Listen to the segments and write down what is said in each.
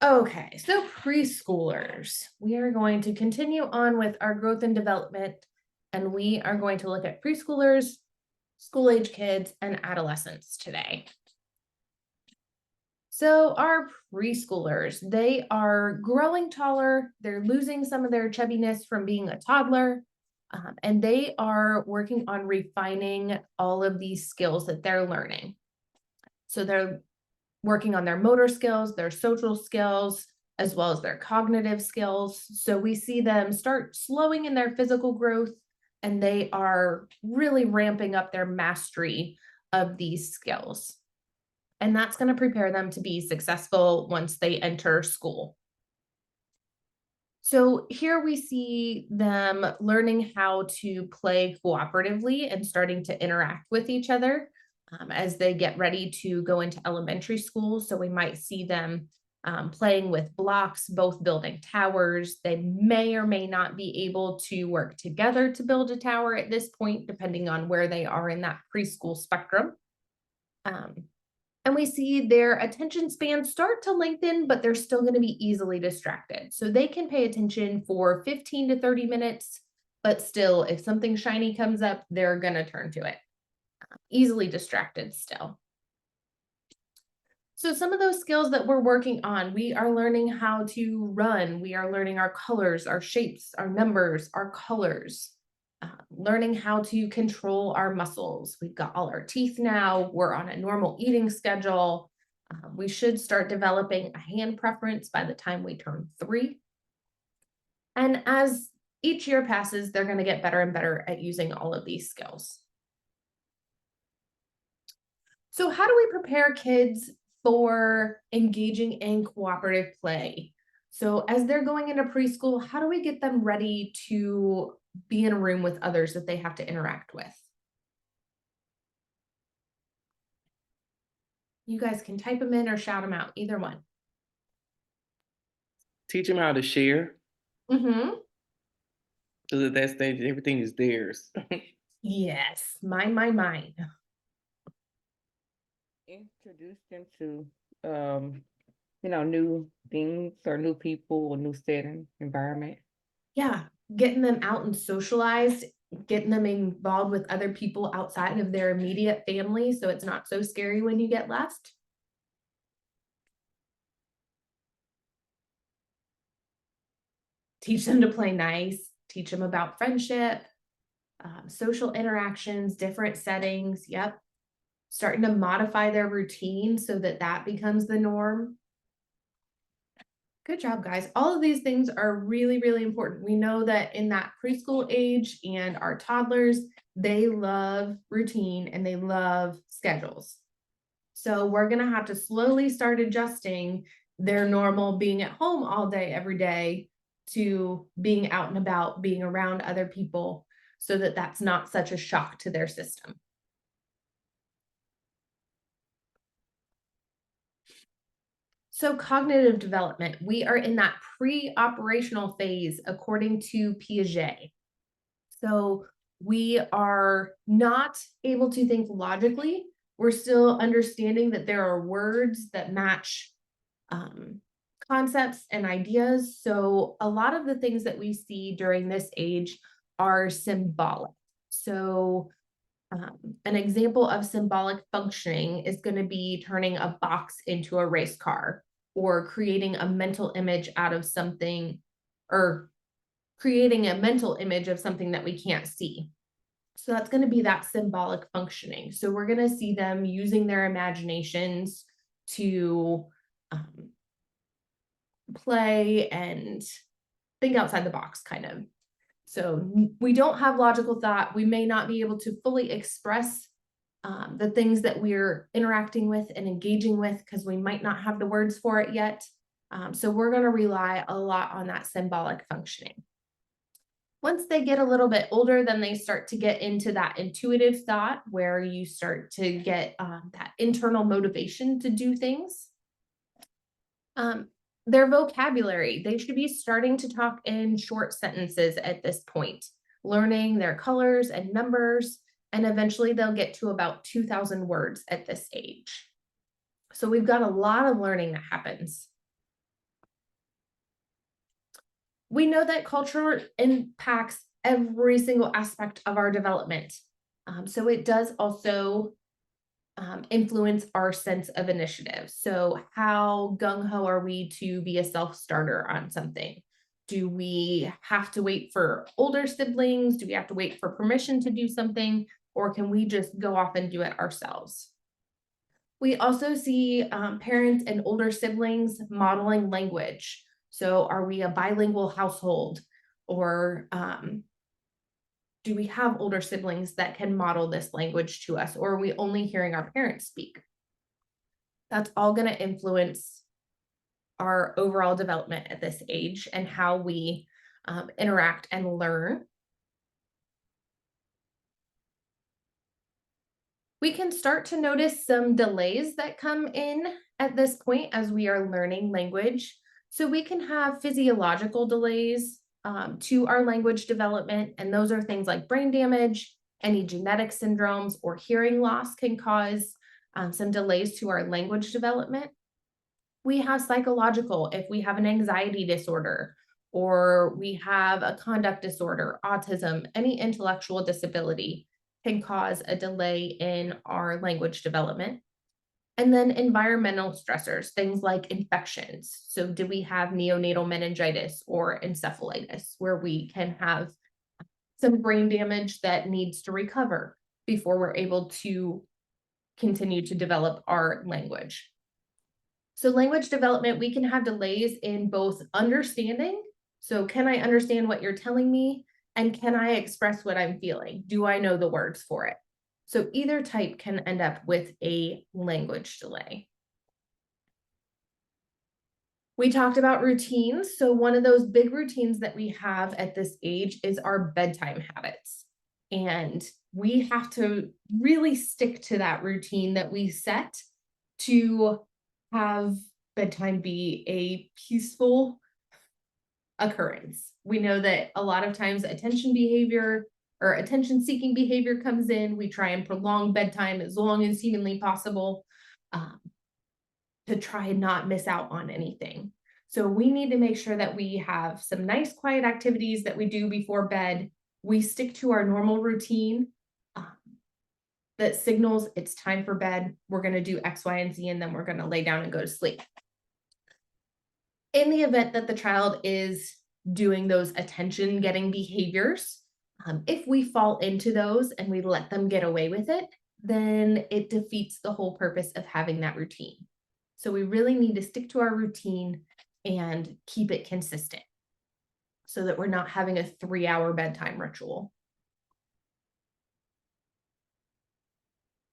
Okay, so preschoolers. We are going to continue on with our growth and development, and we are going to look at preschoolers, school age kids, and adolescents today. So, our preschoolers, they are growing taller, they're losing some of their chubbiness from being a toddler, and they are working on refining all of these skills that they're learning. So, they're working on their motor skills, their social skills, as well as their cognitive skills. So we see them start slowing in their physical growth, and they are really ramping up their mastery of these skills. And that's going to prepare them to be successful once they enter school. So here we see them learning how to play cooperatively and starting to interact with each other as they get ready to go into elementary school. So we might see them playing with blocks, both building towers. They may or may not be able to work together to build a tower at this point, depending on where they are in that preschool spectrum. Um, and we see their attention spans start to lengthen, but they're still going to be easily distracted. So they can pay attention for 15 to 30 minutes, but still, if something shiny comes up, they're going to turn to it. Easily distracted still. So some of those skills that we're working on, we are learning how to run. We are learning our colors, our shapes, our numbers, our colors. Learning how to control our muscles. We've got all our teeth now. We're on a normal eating schedule. We should start developing a hand preference by the time we turn 3. And as each year passes, they're going to get better and better at using all of these skills. So how do we prepare kids for engaging in cooperative play? So as they're going into preschool, how do we get them ready to be in a room with others that they have to interact with? You guys can type them in or shout them out, either one. Teach them how to share, Mm-hmm. because at that stage, everything is theirs. Yes, mine. Introduce them to new things or new people or new setting, environment. Yeah, getting them out and socialized, getting them involved with other people outside of their immediate family so it's not so scary when you get left. Teach them to play nice, teach them about friendship, social interactions, different settings. Yep. Starting to modify their routine so that that becomes the norm. Good job, guys. All of these things are really, really important. We know that in that preschool age and our toddlers, they love routine and they love schedules. So we're going to have to slowly start adjusting their normal being at home all day, every day, to being out and about, being around other people, so that that's not such a shock to their system. So cognitive development, we are in that pre-operational phase according to Piaget. So we are not able to think logically. We're still understanding that there are words that match concepts and ideas. So a lot of the things that we see during this age are symbolic. So an example of symbolic functioning is going to be turning a box into a race car, or creating a mental image out of something, or creating a mental image of something that we can't see. So that's going to be that symbolic functioning. So we're going to see them using their imaginations to play and think outside the box, kind of. So we don't have logical thought. We may not be able to fully express the things that we're interacting with and engaging with because we might not have the words for it yet. So we're going to rely a lot on that symbolic functioning. Once they get a little bit older, then they start to get into that intuitive thought where you start to get that internal motivation to do things. Their vocabulary, they should be starting to talk in short sentences at this point, learning their colors and numbers, and eventually they'll get to about 2,000 words at this age. So we've got a lot of learning that happens. We know that culture impacts every single aspect of our development. So it does also influence our sense of initiative. So how gung-ho are we to be a self-starter on something? Do we have to wait for older siblings? Do we have to wait for permission to do something? Or can we just go off and do it ourselves? We also see parents and older siblings modeling language. So are we a bilingual household, or do we have older siblings that can model this language to us, or are we only hearing our parents speak? That's all going to influence our overall development at this age and how we interact and learn. We can start to notice some delays that come in at this point as we are learning language. So we can have physiological delays to our language development, and those are things like brain damage, any genetic syndromes, or hearing loss can cause some delays to our language development. We have psychological, if we have an anxiety disorder, or we have a conduct disorder, autism, any intellectual disability can cause a delay in our language development. And then environmental stressors, things like infections. So do we have neonatal meningitis or encephalitis, where we can have some brain damage that needs to recover before we're able to continue to develop our language? So language development, we can have delays in both understanding. So can I understand what you're telling me? And can I express what I'm feeling? Do I know the words for it? So either type can end up with a language delay. We talked about routines. So one of those big routines that we have at this age is our bedtime habits. And we have to really stick to that routine that we set to have bedtime be a peaceful occurrence. We know that a lot of times attention behavior or attention seeking behavior comes in. We try and prolong bedtime as long as humanly possible to try and not miss out on anything. So we need to make sure that we have some nice quiet activities that we do before bed. We stick to our normal routine that signals it's time for bed. We're going to do X, Y, and Z, and then we're going to lay down and go to sleep. In the event that the child is doing those attention getting behaviors, if we fall into those and we let them get away with it, then it defeats the whole purpose of having that routine. So we really need to stick to our routine and keep it consistent so that we're not having a 3-hour bedtime ritual.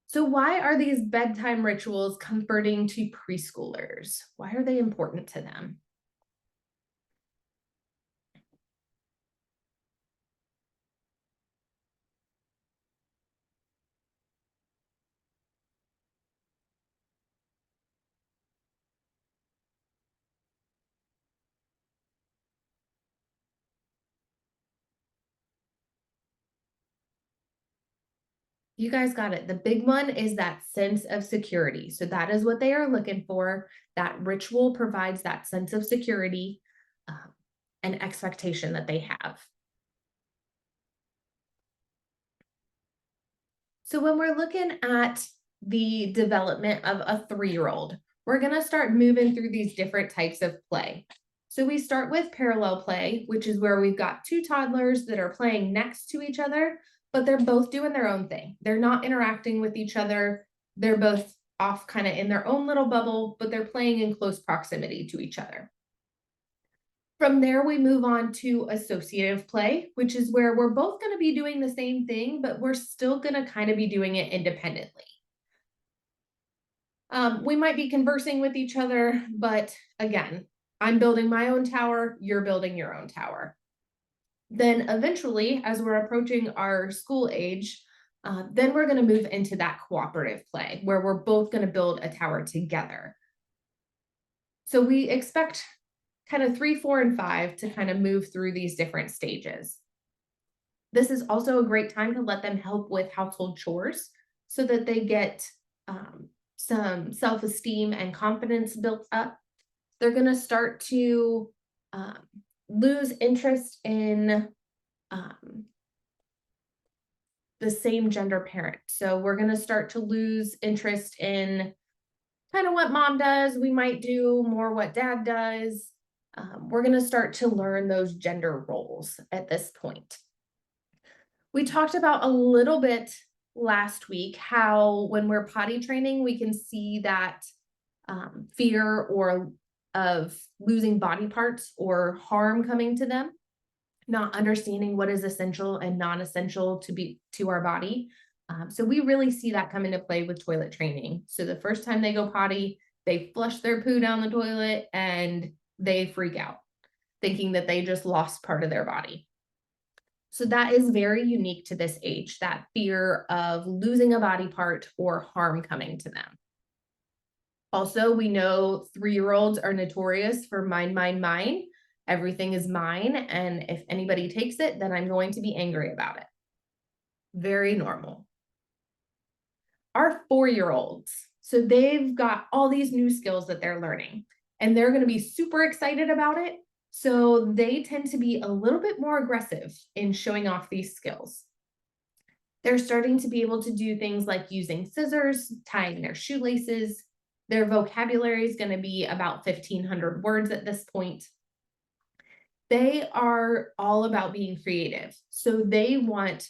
So why are these bedtime rituals comforting to preschoolers? Why are they important to them? You guys got it. The big one is that sense of security. So that is what they are looking for. That ritual provides that sense of security and expectation that they have. So when we're looking at the development of a 3-year-old, we're going to start moving through these different types of play. So we start with parallel play, which is where we've got 2 toddlers that are playing next to each other, but they're both doing their own thing. They're not interacting with each other. They're both off kind of in their own little bubble, but they're playing in close proximity to each other. From there, we move on to associative play, which is where we're both going to be doing the same thing, but we're still going to kind of be doing it independently. We might be conversing with each other, but again, I'm building my own tower, you're building your own tower. Then eventually, as we're approaching our school age, then we're going to move into that cooperative play where we're both going to build a tower together. So we expect kind of 3, 4, and 5 to kind of move through these different stages. This is also a great time to let them help with household chores so that they get some self-esteem and confidence built up. They're going to start to lose interest in the same gender parent. So we're going to start to lose interest in kind of what mom does. We might do more what dad does. We're going to start to learn those gender roles at this point. We talked about a little bit last week how when we're potty training, we can see that fear or of losing body parts or harm coming to them, not understanding what is essential and non-essential to our body. So we really see that come into play with toilet training. So the first time they go potty, they flush their poo down the toilet and they freak out, thinking that they just lost part of their body. So that is very unique to this age, that fear of losing a body part or harm coming to them. Also, we know 3-year-olds are notorious for mine, mine, mine. Everything is mine. And if anybody takes it, then I'm going to be angry about it. Very normal. Our 4-year-olds, so they've got all these new skills that they're learning and they're going to be super excited about it. So they tend to be a little bit more aggressive in showing off these skills. They're starting to be able to do things like using scissors, tying their shoelaces. Their vocabulary is going to be about 1,500 words at this point. They are all about being creative. So they want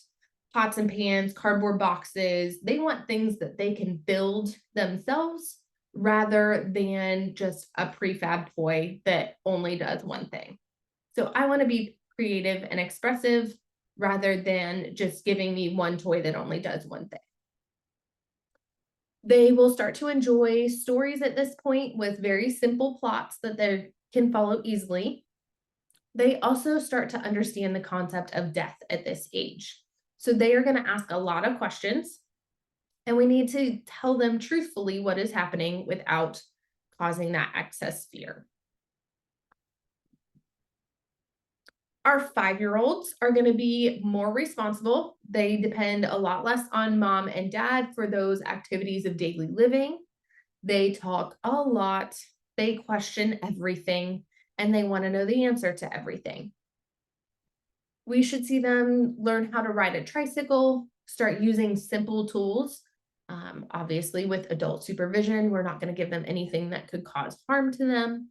pots and pans, cardboard boxes. They want things that they can build themselves rather than just a prefab toy that only does one thing. So I want to be creative and expressive rather than just giving me one toy that only does one thing. They will start to enjoy stories at this point with very simple plots that they can follow easily. They also start to understand the concept of death at this age. So they are going to ask a lot of questions, and we need to tell them truthfully what is happening without causing that excess fear. Our 5-year-olds are going to be more responsible. They depend a lot less on mom and dad for those activities of daily living. They talk a lot. They question everything, and they want to know the answer to everything. We should see them learn how to ride a tricycle, start using simple tools. Obviously, with adult supervision, we're not going to give them anything that could cause harm to them.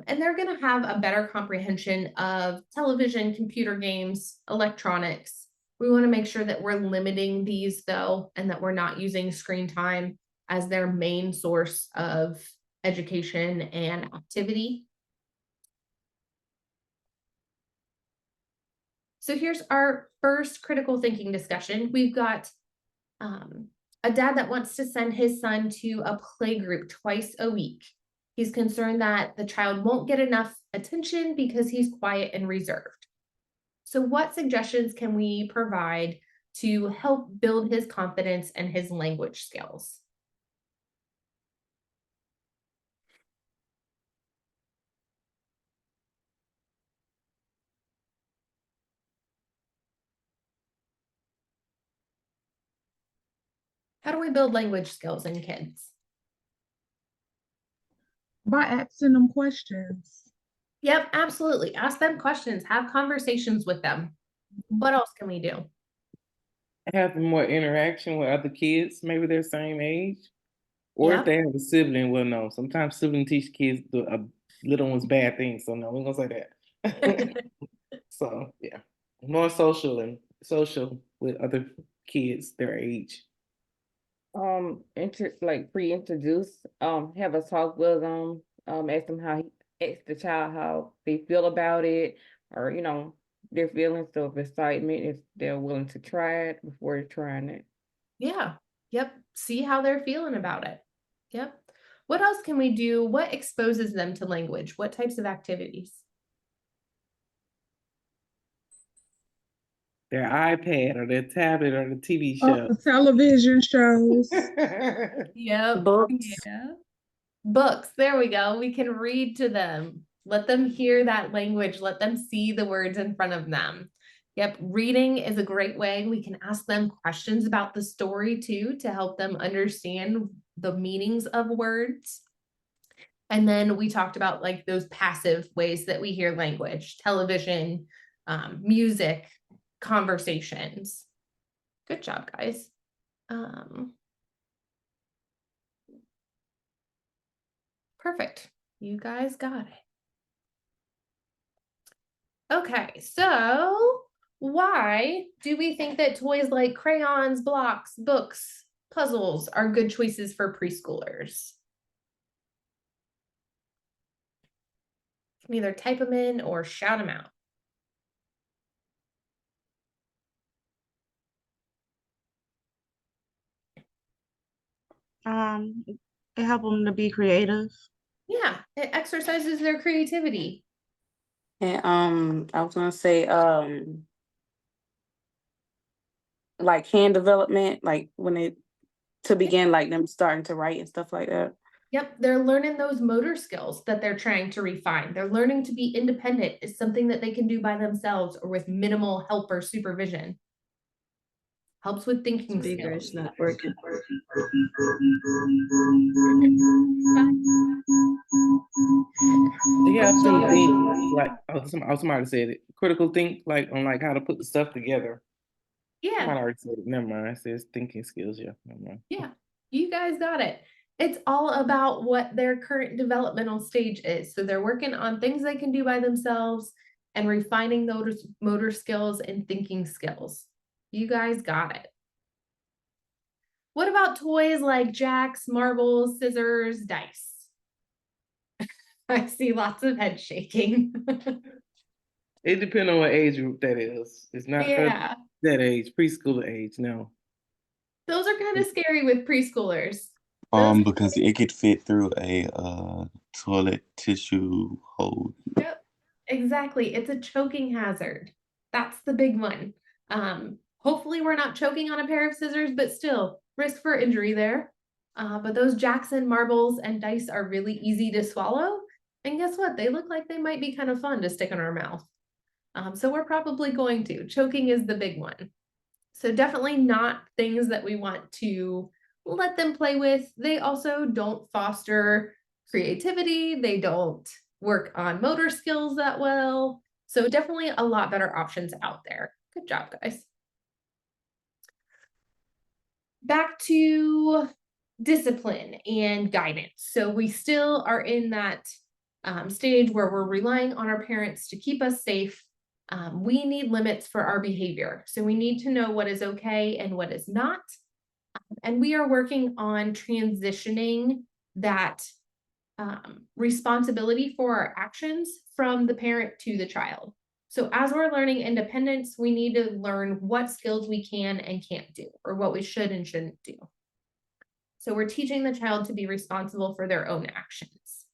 And they're going to have a better comprehension of television, computer games, electronics. We want to make sure that we're limiting these, though, and that we're not using screen time as their main source of education and activity. So here's our first critical thinking discussion. We've got a dad that wants to send his son to a play group twice a week. He's concerned that the child won't get enough attention because he's quiet and reserved. So what suggestions can we provide to help build his confidence and his language skills? How do we build language skills in kids? By asking them questions. Yep, absolutely. Ask them questions, have conversations with them. What else can we do? Have more interaction with other kids, maybe their same age. Or Yep. if they have a sibling, well, no. Sometimes siblings teach kids the little ones bad things, so no, we're gonna say that. So yeah, more social with other kids their age. Pre-introduce, have a talk with them, ask them ask the child how they feel about it, or their feelings of excitement if they're willing to try it before trying it. Yeah. Yep. See how they're feeling about it. Yep. What else can we do? What exposes them to language? What types of activities? Their iPad or their tablet or the TV The show. television shows. Yep. Books. Yeah. Books. There we go. We can read to them. Let them hear that language. Let them see the words in front of them. Yep. Reading is a great way. We can ask them questions about the story too to help them understand the meanings of words. And then we talked about like those passive ways that we hear language, television, music, conversations. Good job, guys. Perfect. You guys got it. Okay, so why do we think that toys like crayons, blocks, books, puzzles are good choices for preschoolers? You can either type them in or shout them out. It help them to be creative. Yeah, it exercises their creativity. And I was gonna say like hand development, like when it to begin like them starting to write and stuff like that. Yep, they're learning those motor skills that they're trying to refine. They're learning to be independent. It's something that they can do by themselves or with minimal help or supervision. Helps with thinking skills. Speaker's not working. They have to think like somebody said it. Critical think like on like how to put the stuff together. Yeah. Somebody already said it. Never mind. I said thinking skills. Yeah. Never mind. Yeah, you guys got it. It's all about what their current developmental stage is. So they're working on things they can do by themselves and refining those motor skills and thinking skills. You guys got it. What about toys like jacks, marbles, scissors, dice? I see lots of head shaking. It depends on what age group that is. It's not Yeah, for that age, preschool age. No. those are kind of scary with preschoolers. Those, Because it could fit through a toilet tissue hole. yep, exactly. It's a choking hazard. That's the big one. Hopefully we're not choking on a pair of scissors, but still risk for injury there. But those Jackson marbles and dice are really easy to swallow. And guess what? They look like they might be kind of fun to stick in our mouth. So we're probably going to. Choking is the big one. So definitely not things that we want to let them play with. They also don't foster creativity. They don't work on motor skills that well. So definitely a lot better options out there. Good job, guys. Back to discipline and guidance. So we still are in that stage where we're relying on our parents to keep us safe. We need limits for our behavior. So we need to know what is okay and what is not. And we are working on transitioning that responsibility for our actions from the parent to the child. So as we're learning independence, we need to learn what skills we can and can't do, or what we should and shouldn't do. So we're teaching the child to be responsible for their own actions.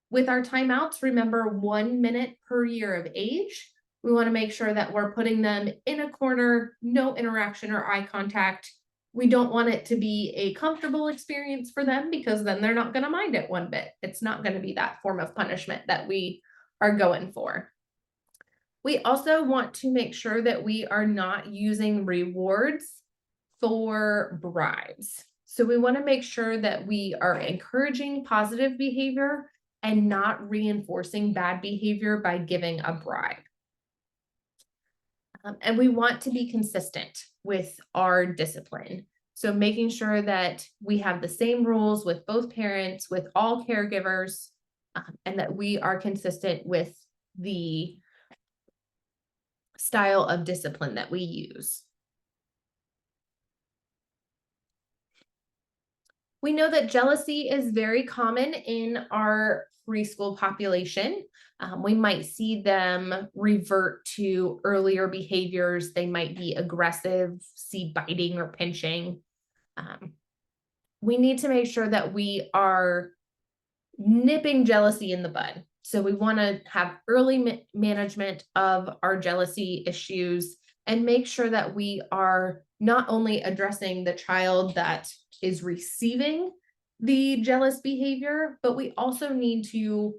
With our timeouts, remember 1 minute per year of age. We want to make sure that we're putting them in a corner, no interaction or eye contact. We don't want it to be a comfortable experience for them because then they're not going to mind it one bit. It's not going to be that form of punishment that we are going for. We also want to make sure that we are not using rewards for bribes. So we want to make sure that we are encouraging positive behavior and not reinforcing bad behavior by giving a bribe. And we want to be consistent with our discipline. So making sure that we have the same rules with both parents, with all caregivers, and that we are consistent with the style of discipline that we use. We know that jealousy is very common in our preschool population. We might see them revert to earlier behaviors. They might be aggressive, see biting or pinching. We need to make sure that we are nipping jealousy in the bud. So we want to have early management of our jealousy issues and make sure that we are not only addressing the child that is receiving the jealous behavior, but we also need to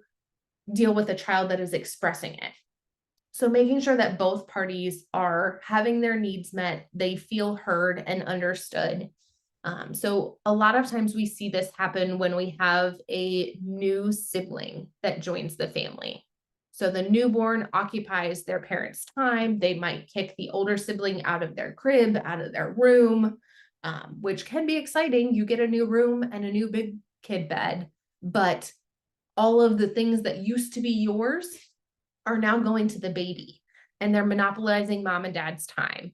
deal with a child that is expressing it. So making sure that both parties are having their needs met, they feel heard and understood, So a lot of times we see this happen when we have a new sibling that joins the family. So the newborn occupies their parents' time. They might kick the older sibling out of their crib, out of their room, which can be exciting. You get a new room and a new big kid bed, but all of the things that used to be yours are now going to the baby, and they're monopolizing mom and dad's time.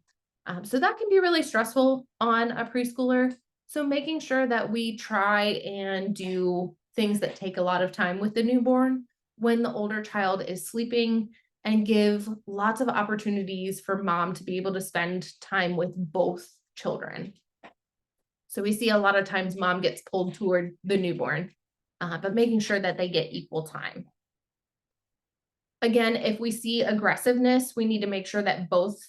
So that can be really stressful on a preschooler. So making sure that we try and do things that take a lot of time with the newborn when the older child is sleeping, and give lots of opportunities for mom to be able to spend time with both children. So we see a lot of times mom gets pulled toward the newborn, but making sure that they get equal time. Again, if we see aggressiveness, we need to make sure that both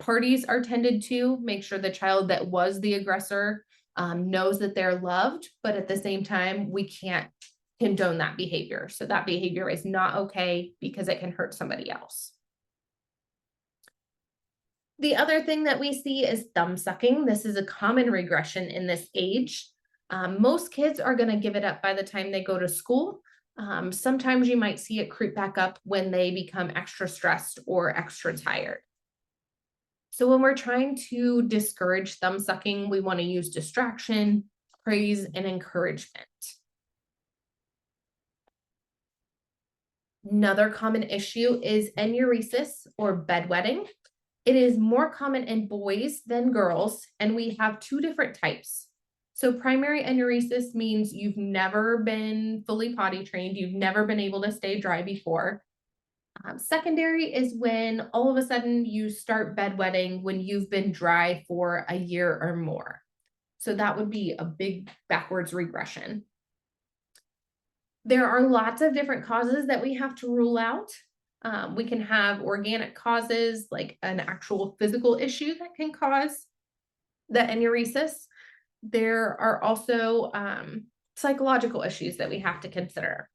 parties are tended to, make sure the child that was the aggressor knows that they're loved, but at the same time, we can't condone that behavior. So that behavior is not okay because it can hurt somebody else. The other thing that we see is thumb sucking. This is a common regression in this age. Most kids are going to give it up by the time they go to school. Sometimes you might see it creep back up when they become extra stressed or extra tired. So when we're trying to discourage thumb sucking, we want to use distraction, praise, and encouragement. Another common issue is enuresis or bedwetting. It is more common in boys than girls, and we have two different types. So primary enuresis means you've never been fully potty trained, you've never been able to stay dry before. Secondary is when all of a sudden you start bedwetting when you've been dry for a year or more. So that would be a big backwards regression. There are lots of different causes that we have to rule out. We can have organic causes, like an actual physical issue that can cause the enuresis. There are also psychological issues that we have to consider.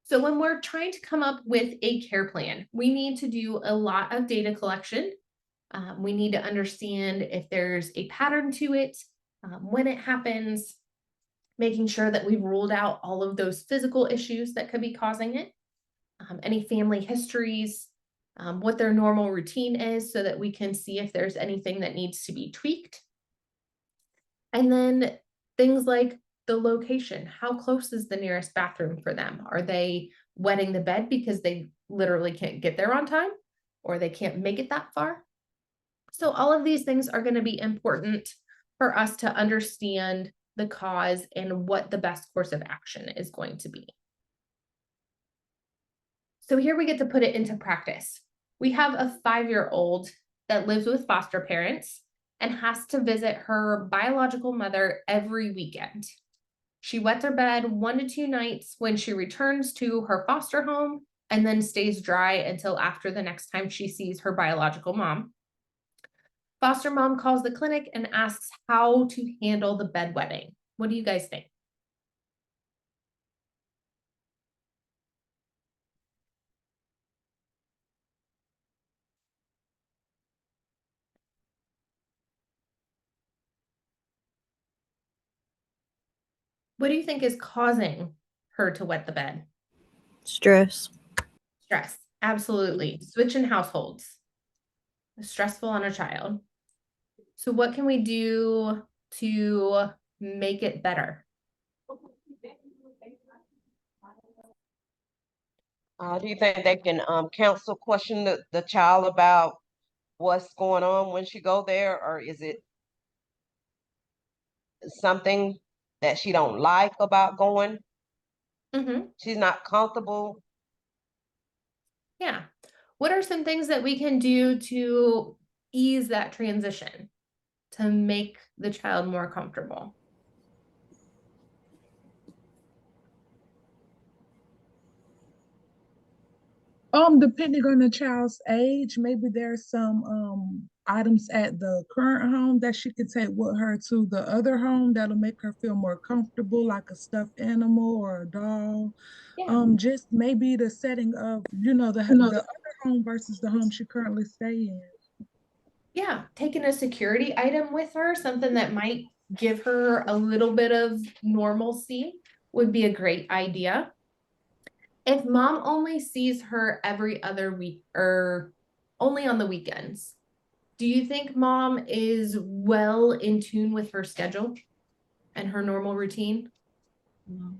So when we're trying to come up with a care plan, we need to do a lot of data collection. We need to understand if there's a pattern to it, when it happens, making sure that we've ruled out all of those physical issues that could be causing it, any family histories, what their normal routine is so that we can see if there's anything that needs to be tweaked. And then things like the location. How close is the nearest bathroom for them? Are they wetting the bed because they literally can't get there on time, or they can't make it that far? So all of these things are going to be important for us to understand the cause and what the best course of action is going to be. So here we get to put it into practice. We have a 5-year-old that lives with foster parents and has to visit her biological mother every weekend. She wets her bed 1 to 2 nights when she returns to her foster home, and then stays dry until after the next time she sees her biological mom. Foster mom calls the clinic and asks how to handle the bedwetting. What do you guys think? What do you think is causing her to wet the bed? Stress. Stress, absolutely. Switching households. Stressful on a child. So what can we do to make it better? Do you think they can counsel question the child about what's going on when she go there, or is it something that she don't like about going? She's not comfortable. Yeah. What are some things that we can do to ease that transition, to make the child more comfortable? Depending on the child's age, maybe there's some items at the current home that she could take with her to the other home that'll make her feel more comfortable, like a stuffed animal or a doll. Yeah. Just maybe the setting of, the other home versus the home she currently stay in. Yeah, taking a security item with her, something that might give her a little bit of normalcy would be a great idea. If mom only sees her every other week or only on the weekends, do you think mom is well in tune with her schedule and her normal routine?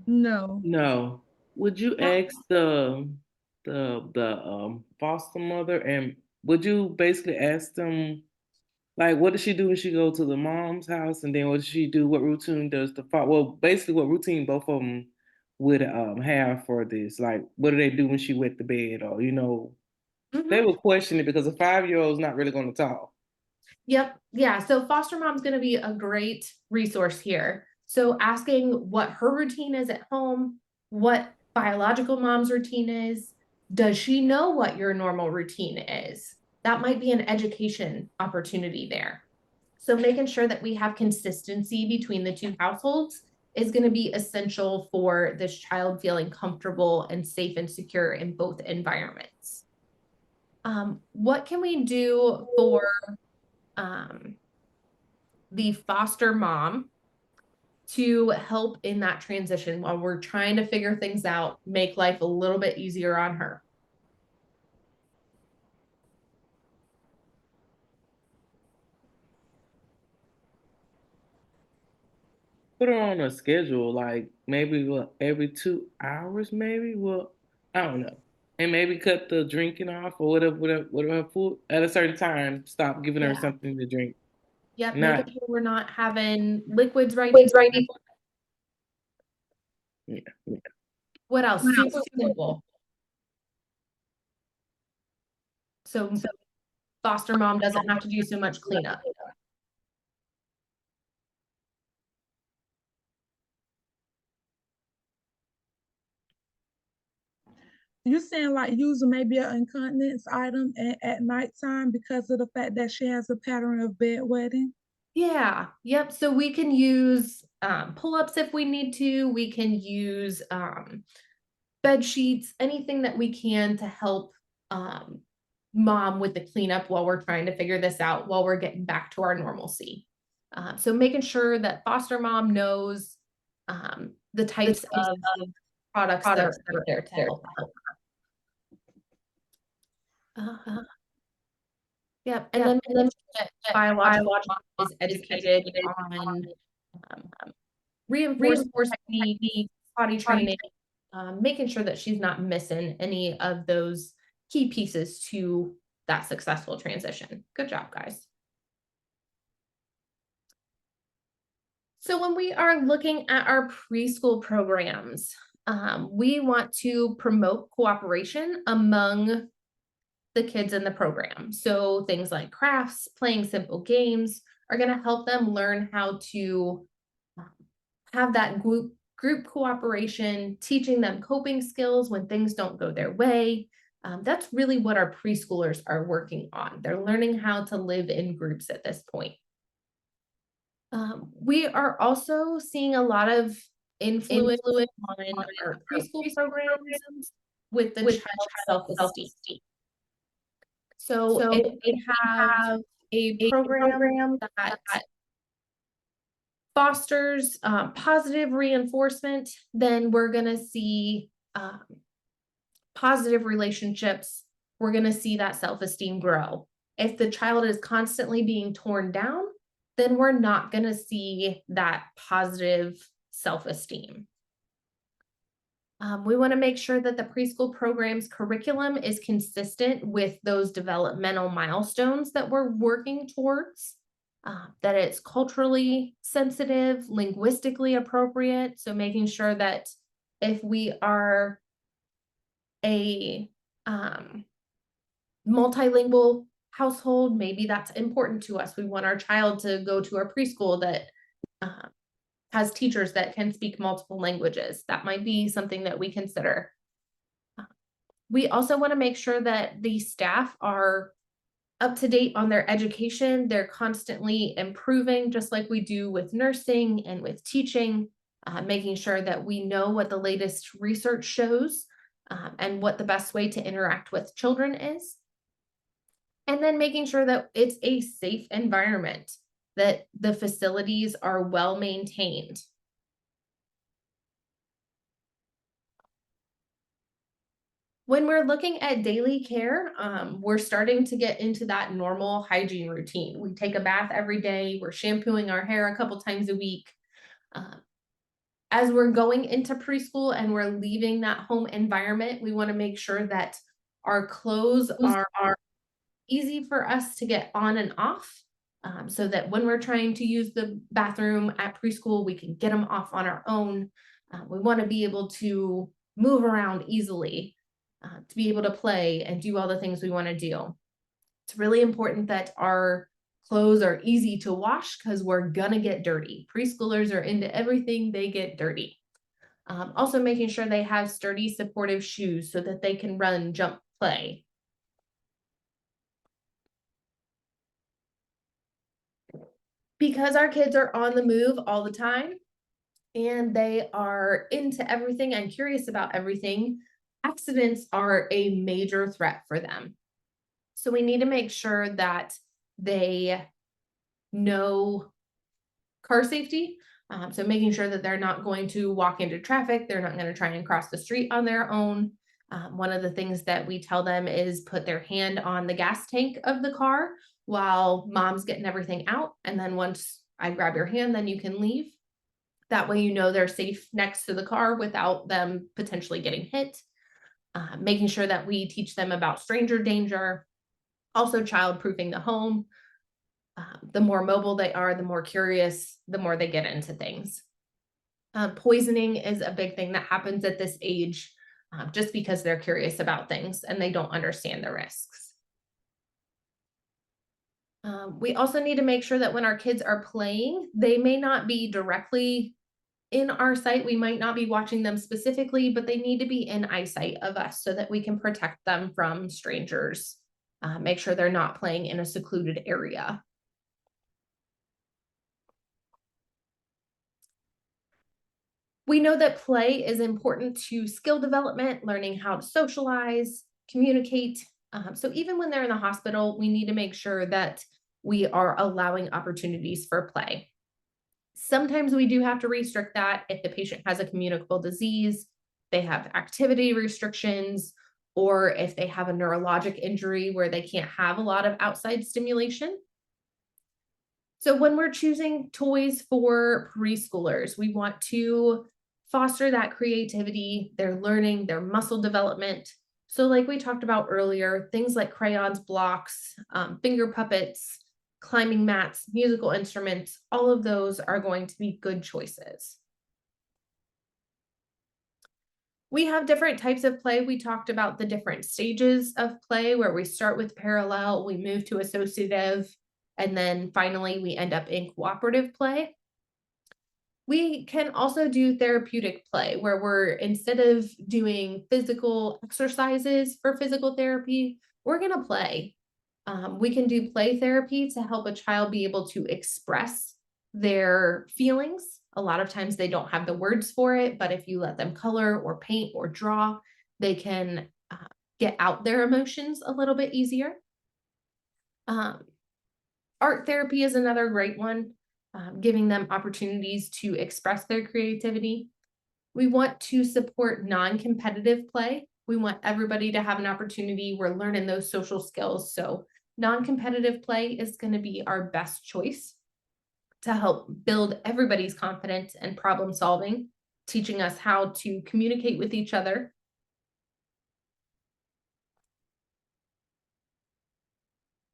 No. No. Would you No. ask the foster mother, and would you basically ask them, like, what does she do when she go to the mom's house, and then what does she do? What routine does the father? Well, basically, what routine both of them would have for this? Like, what do they do when she wet the bed, or they Mhm. would question it because a 5-year-old is not really going to talk. Yep. Yeah. So foster mom's going to be a great resource here. So asking what her routine is at home, what biological mom's routine is, does she know what your normal routine is? That might be an education opportunity there. So making sure that we have consistency between the two households is going to be essential for this child feeling comfortable and safe and secure in both environments. What can we do for um, the foster mom to help in that transition while we're trying to figure things out, make life a little bit easier on her? Put her on a schedule, like maybe every 2 hours, maybe. Well, I don't know, and maybe cut the drinking off or whatever food at a certain time. Stop giving her Yeah. something to drink. Yep, Not making sure we're not having liquids right before. yeah, yeah. What else? Super simple. So foster mom doesn't have to do so much cleanup. You saying like using maybe an incontinence item at nighttime because of the fact that she has a pattern of bedwetting? Yeah, yep. So we can use pull-ups if we need to. We can use bed sheets, anything that we can to help um, mom with the cleanup while we're trying to figure this out, while we're getting back to our normalcy. So making sure that foster mom knows the types of products that are there to help her. Yep, and then making sure that biological mom is educated on reinforcement technique, potty training, making sure that she's not missing any of those key pieces to that successful transition. Good job, guys. So when we are looking at our preschool programs, we want to promote cooperation among the kids in the program. So things like crafts, playing simple games are going to help them learn how to have that group cooperation, teaching them coping skills when things don't go their way. That's really what our preschoolers are working on. They're learning how to live in groups at this point. We are also seeing a lot of influence on our preschool programs with the child's self-esteem. So if they have a program that fosters positive reinforcement, then we're going to see positive relationships. We're going to see that self-esteem grow. If the child is constantly being torn down, then we're not going to see that positive self-esteem. We want to make sure that the preschool program's curriculum is consistent with those developmental milestones that we're working towards. That it's culturally sensitive, linguistically appropriate. So making sure that if we are a multilingual household, maybe that's important to us. We want our child to go to a preschool that has teachers that can speak multiple languages. That might be something that we consider. We also want to make sure that the staff are up to date on their education. They're constantly improving, just like we do with nursing and with teaching, making sure that we know what the latest research shows and what the best way to interact with children is. And then making sure that it's a safe environment, that the facilities are well maintained. When we're looking at daily care, we're starting to get into that normal hygiene routine. We take a bath every day, we're shampooing our hair a couple times a week. As we're going into preschool and we're leaving that home environment, we want to make sure that our clothes are easy for us to get on and off, so that when we're trying to use the bathroom at preschool, we can get them off on our own. We want to be able to move around easily, to be able to play and do all the things we want to do. It's really important that our clothes are easy to wash because we're gonna get dirty. Preschoolers are into everything, they get dirty. Also making sure they have sturdy, supportive shoes so that they can run, jump, play. Because our kids are on the move all the time and they are into everything and curious about everything, accidents are a major threat for them. So we need to make sure that they know car safety. So making sure that they're not going to walk into traffic, they're not going to try and cross the street on their own. One of the things that we tell them is put their hand on the gas tank of the car while mom's getting everything out. And then once I grab your hand, then you can leave. That way, you know they're safe next to the car without them potentially getting hit. Making sure that we teach them about stranger danger, also child-proofing the home. The more mobile they are, the more curious, the more they get into things. Poisoning is a big thing that happens at this age, just because they're curious about things and they don't understand the risks. We also need to make sure that when our kids are playing, they may not be directly in our sight. We might not be watching them specifically, but they need to be in eyesight of us so that we can protect them from strangers. Make sure they're not playing in a secluded area. We know that play is important to skill development, learning how to socialize, communicate. So even when they're in the hospital, we need to make sure that we are allowing opportunities for play. Sometimes we do have to restrict that if the patient has a communicable disease, they have activity restrictions, or if they have a neurologic injury where they can't have a lot of outside stimulation. So when we're choosing toys for preschoolers, we want to foster that creativity, their learning, their muscle development. So like we talked about earlier, things like crayons, blocks, finger puppets, climbing mats, musical instruments, all of those are going to be good choices. We have different types of play. We talked about the different stages of play where we start with parallel, we move to associative, and then finally we end up in cooperative play. We can also do therapeutic play where we're, instead of doing physical exercises for physical therapy, we're going to play. We can do play therapy to help a child be able to express their feelings. A lot of times they don't have the words for it, but if you let them color or paint or draw, they can get out their emotions a little bit easier. Art therapy is another great one, giving them opportunities to express their creativity. We want to support non-competitive play. We want everybody to have an opportunity. We're learning those social skills. So non-competitive play is going to be our best choice to help build everybody's confidence and problem solving, teaching us how to communicate with each other.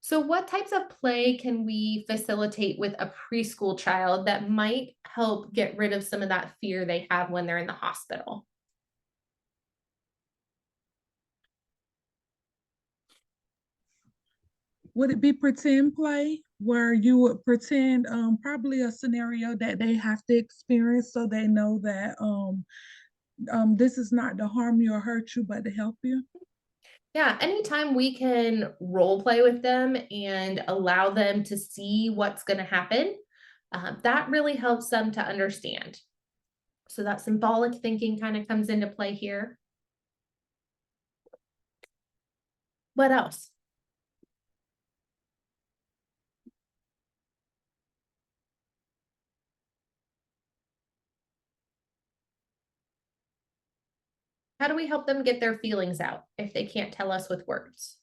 So what types of play can we facilitate with a preschool child that might help get rid of some of that fear they have when they're in the hospital? Would it be pretend play where you would pretend probably a scenario that they have to experience so they know that this is not to harm you or hurt you, but to help you? Yeah, anytime we can role play with them and allow them to see what's going to happen, that really helps them to understand. So that symbolic thinking kind of comes into play here. What else? How do we help them get their feelings out if they can't tell us with words?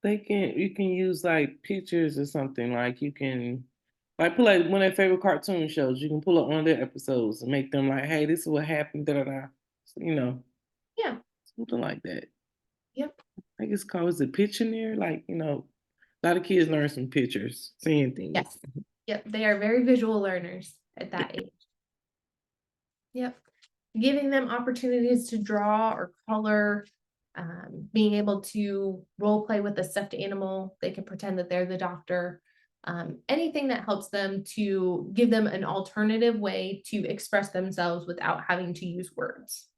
You can use like pictures or something. Like you can like pull like one of their favorite cartoon shows. You can pull up one of their episodes and make them like, hey, this is what happened, da da da. You know, Yeah. something like that. Yep. I think it's called, is it Pictionary? Like, you know, a lot of kids learn some pictures, seeing things. Yes. Yep. They are very visual learners at that age. Yep. Giving them opportunities to draw or color, being able to role play with a stuffed animal. They can pretend that they're the doctor. Anything that helps them to give them an alternative way to express themselves without having to use words.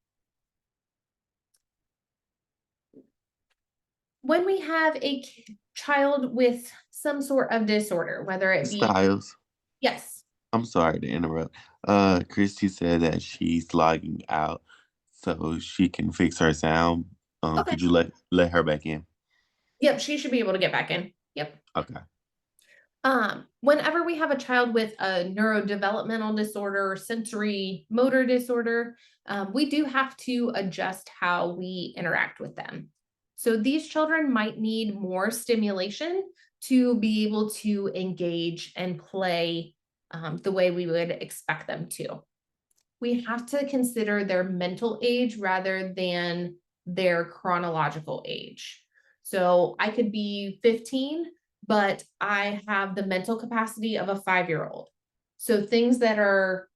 When we have a child with some sort of disorder, whether it be, Styles, yes, I'm sorry to interrupt. Christy said that she's logging out so she can fix her sound. okay, Could you let her back in? yep, she should be able to get back in. Yep. Okay. Whenever we have a child with a neurodevelopmental disorder or sensory motor disorder, we do have to adjust how we interact with them. So these children might need more stimulation to be able to engage and play the way we would expect them to. We have to consider their mental age rather than their chronological age. So I could be 15, but I have the mental capacity of a 5-year-old. So things that are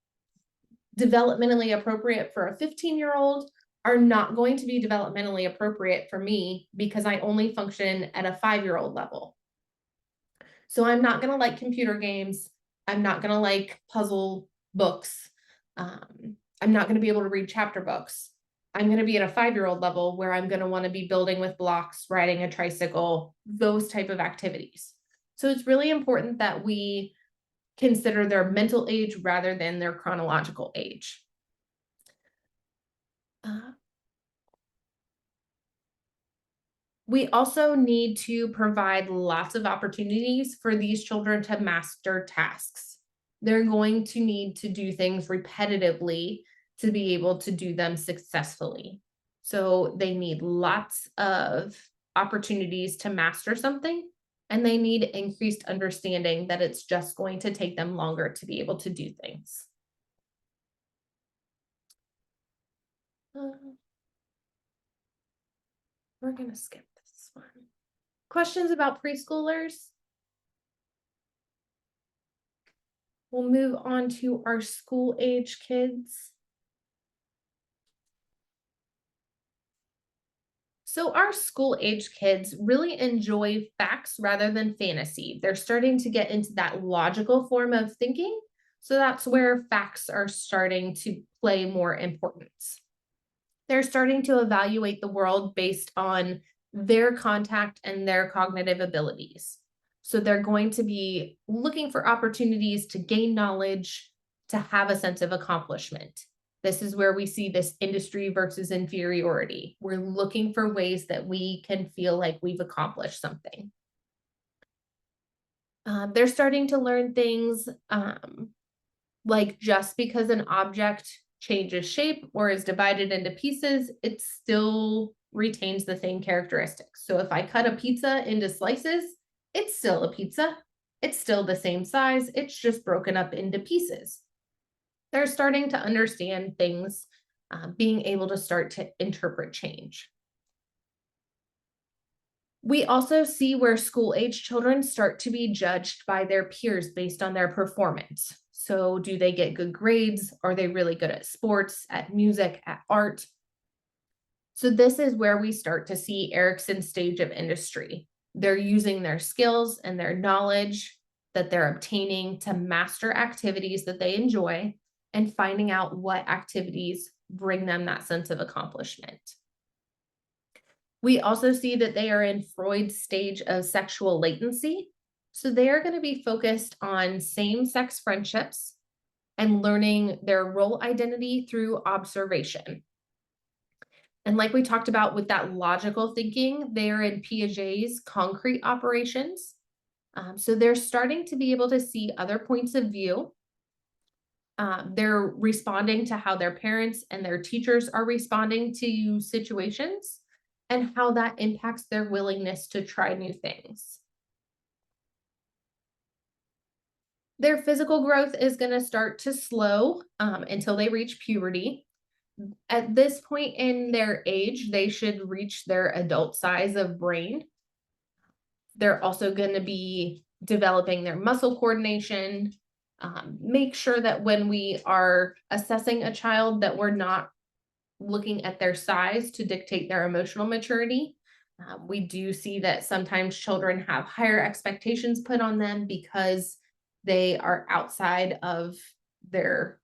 developmentally appropriate for a 15-year-old are not going to be developmentally appropriate for me because I only function at a 5-year-old level. So I'm not going to like computer games. I'm not going to like puzzle books. I'm not going to be able to read chapter books. I'm going to be at a 5-year-old level where I'm going to want to be building with blocks, riding a tricycle, those type of activities. So it's really important that we consider their mental age rather than their chronological age. We also need to provide lots of opportunities for these children to master tasks. They're going to need to do things repetitively to be able to do them successfully. So they need lots of opportunities to master something, and they need increased understanding that it's just going to take them longer to be able to do things. We're going to skip this one. Questions about preschoolers? We'll move on to our school age kids. So our school age kids really enjoy facts rather than fantasy. They're starting to get into that logical form of thinking. So that's where facts are starting to play more importance. They're starting to evaluate the world based on their contact and their cognitive abilities. So they're going to be looking for opportunities to gain knowledge, to have a sense of accomplishment. This is where we see this industry versus inferiority. We're looking for ways that we can feel like we've accomplished something. They're starting to learn things like just because an object changes shape or is divided into pieces, it still retains the same characteristics. So if I cut a pizza into slices, it's still a pizza. It's still the same size. It's just broken up into pieces. They're starting to understand things, being able to start to interpret change. We also see where school age children start to be judged by their peers based on their performance. So do they get good grades? Are they really good at sports, at music, at art? So this is where we start to see Erickson's stage of industry. They're using their skills and their knowledge that they're obtaining to master activities that they enjoy and finding out what activities bring them that sense of accomplishment. We also see that they are in Freud's stage of sexual latency. So they are going to be focused on same-sex friendships and learning their role identity through observation. And like we talked about with that logical thinking, they're in Piaget's concrete operations. So they're starting to be able to see other points of view. They're responding to how their parents and their teachers are responding to situations and how that impacts their willingness to try new things. Their physical growth is going to start to slow until they reach puberty. At this point in their age, they should reach their adult size of brain. They're also going to be developing their muscle coordination. Make sure that when we are assessing a child that we're not looking at their size to dictate their emotional maturity. We do see that sometimes children have higher expectations put on them because they are outside of their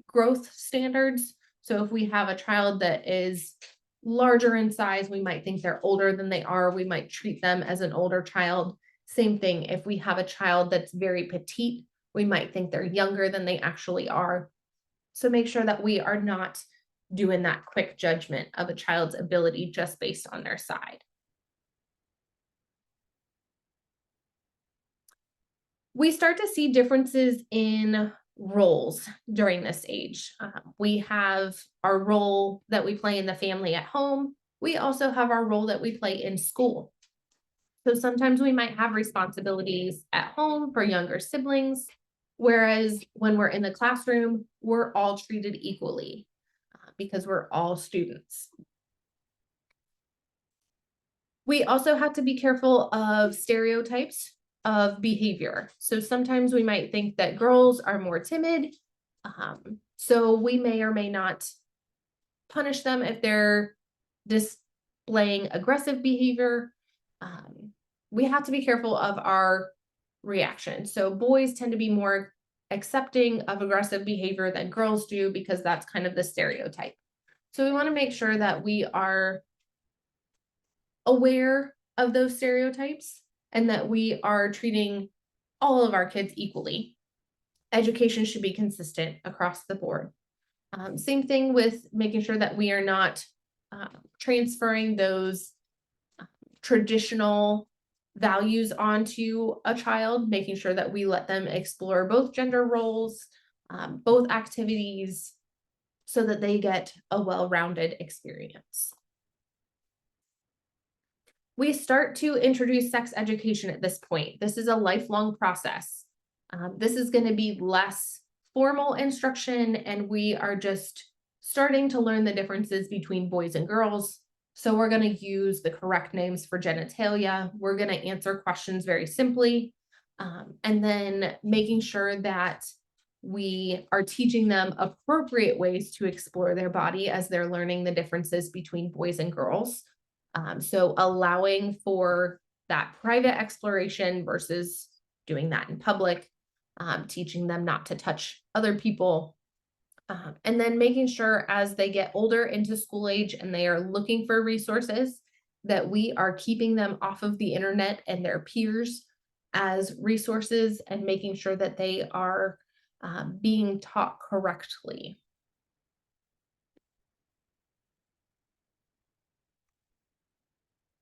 growth standards. So if we have a child that is larger in size, we might think they're older than they are. We might treat them as an older child. Same thing, if we have a child that's very petite, we might think they're younger than they actually are. So make sure that we are not doing that quick judgment of a child's ability just based on their size. We start to see differences in roles during this age. We have our role that we play in the family at home. We also have our role that we play in school. So sometimes we might have responsibilities at home for younger siblings, whereas when we're in the classroom, we're all treated equally because we're all students. We also have to be careful of stereotypes of behavior. So sometimes we might think that girls are more timid. So we may or may not punish them if they're displaying aggressive behavior. We have to be careful of our reaction. So boys tend to be more accepting of aggressive behavior than girls do because that's kind of the stereotype. So we want to make sure that we are aware of those stereotypes and that we are treating all of our kids equally. Education should be consistent across the board. Same thing with making sure that we are not transferring those traditional values onto a child, making sure that we let them explore both gender roles, both activities, so that they get a well-rounded experience. We start to introduce sex education at this point. This is a lifelong process. This is going to be less formal instruction, and we are just starting to learn the differences between boys and girls. So we're going to use the correct names for genitalia. We're going to answer questions very simply, and then making sure that we are teaching them appropriate ways to explore their body as they're learning the differences between boys and girls. So allowing for that private exploration versus doing that in public, teaching them not to touch other people, and then making sure as they get older into school age and they are looking for resources that we are keeping them off of the internet and their peers as resources and making sure that they are being taught correctly.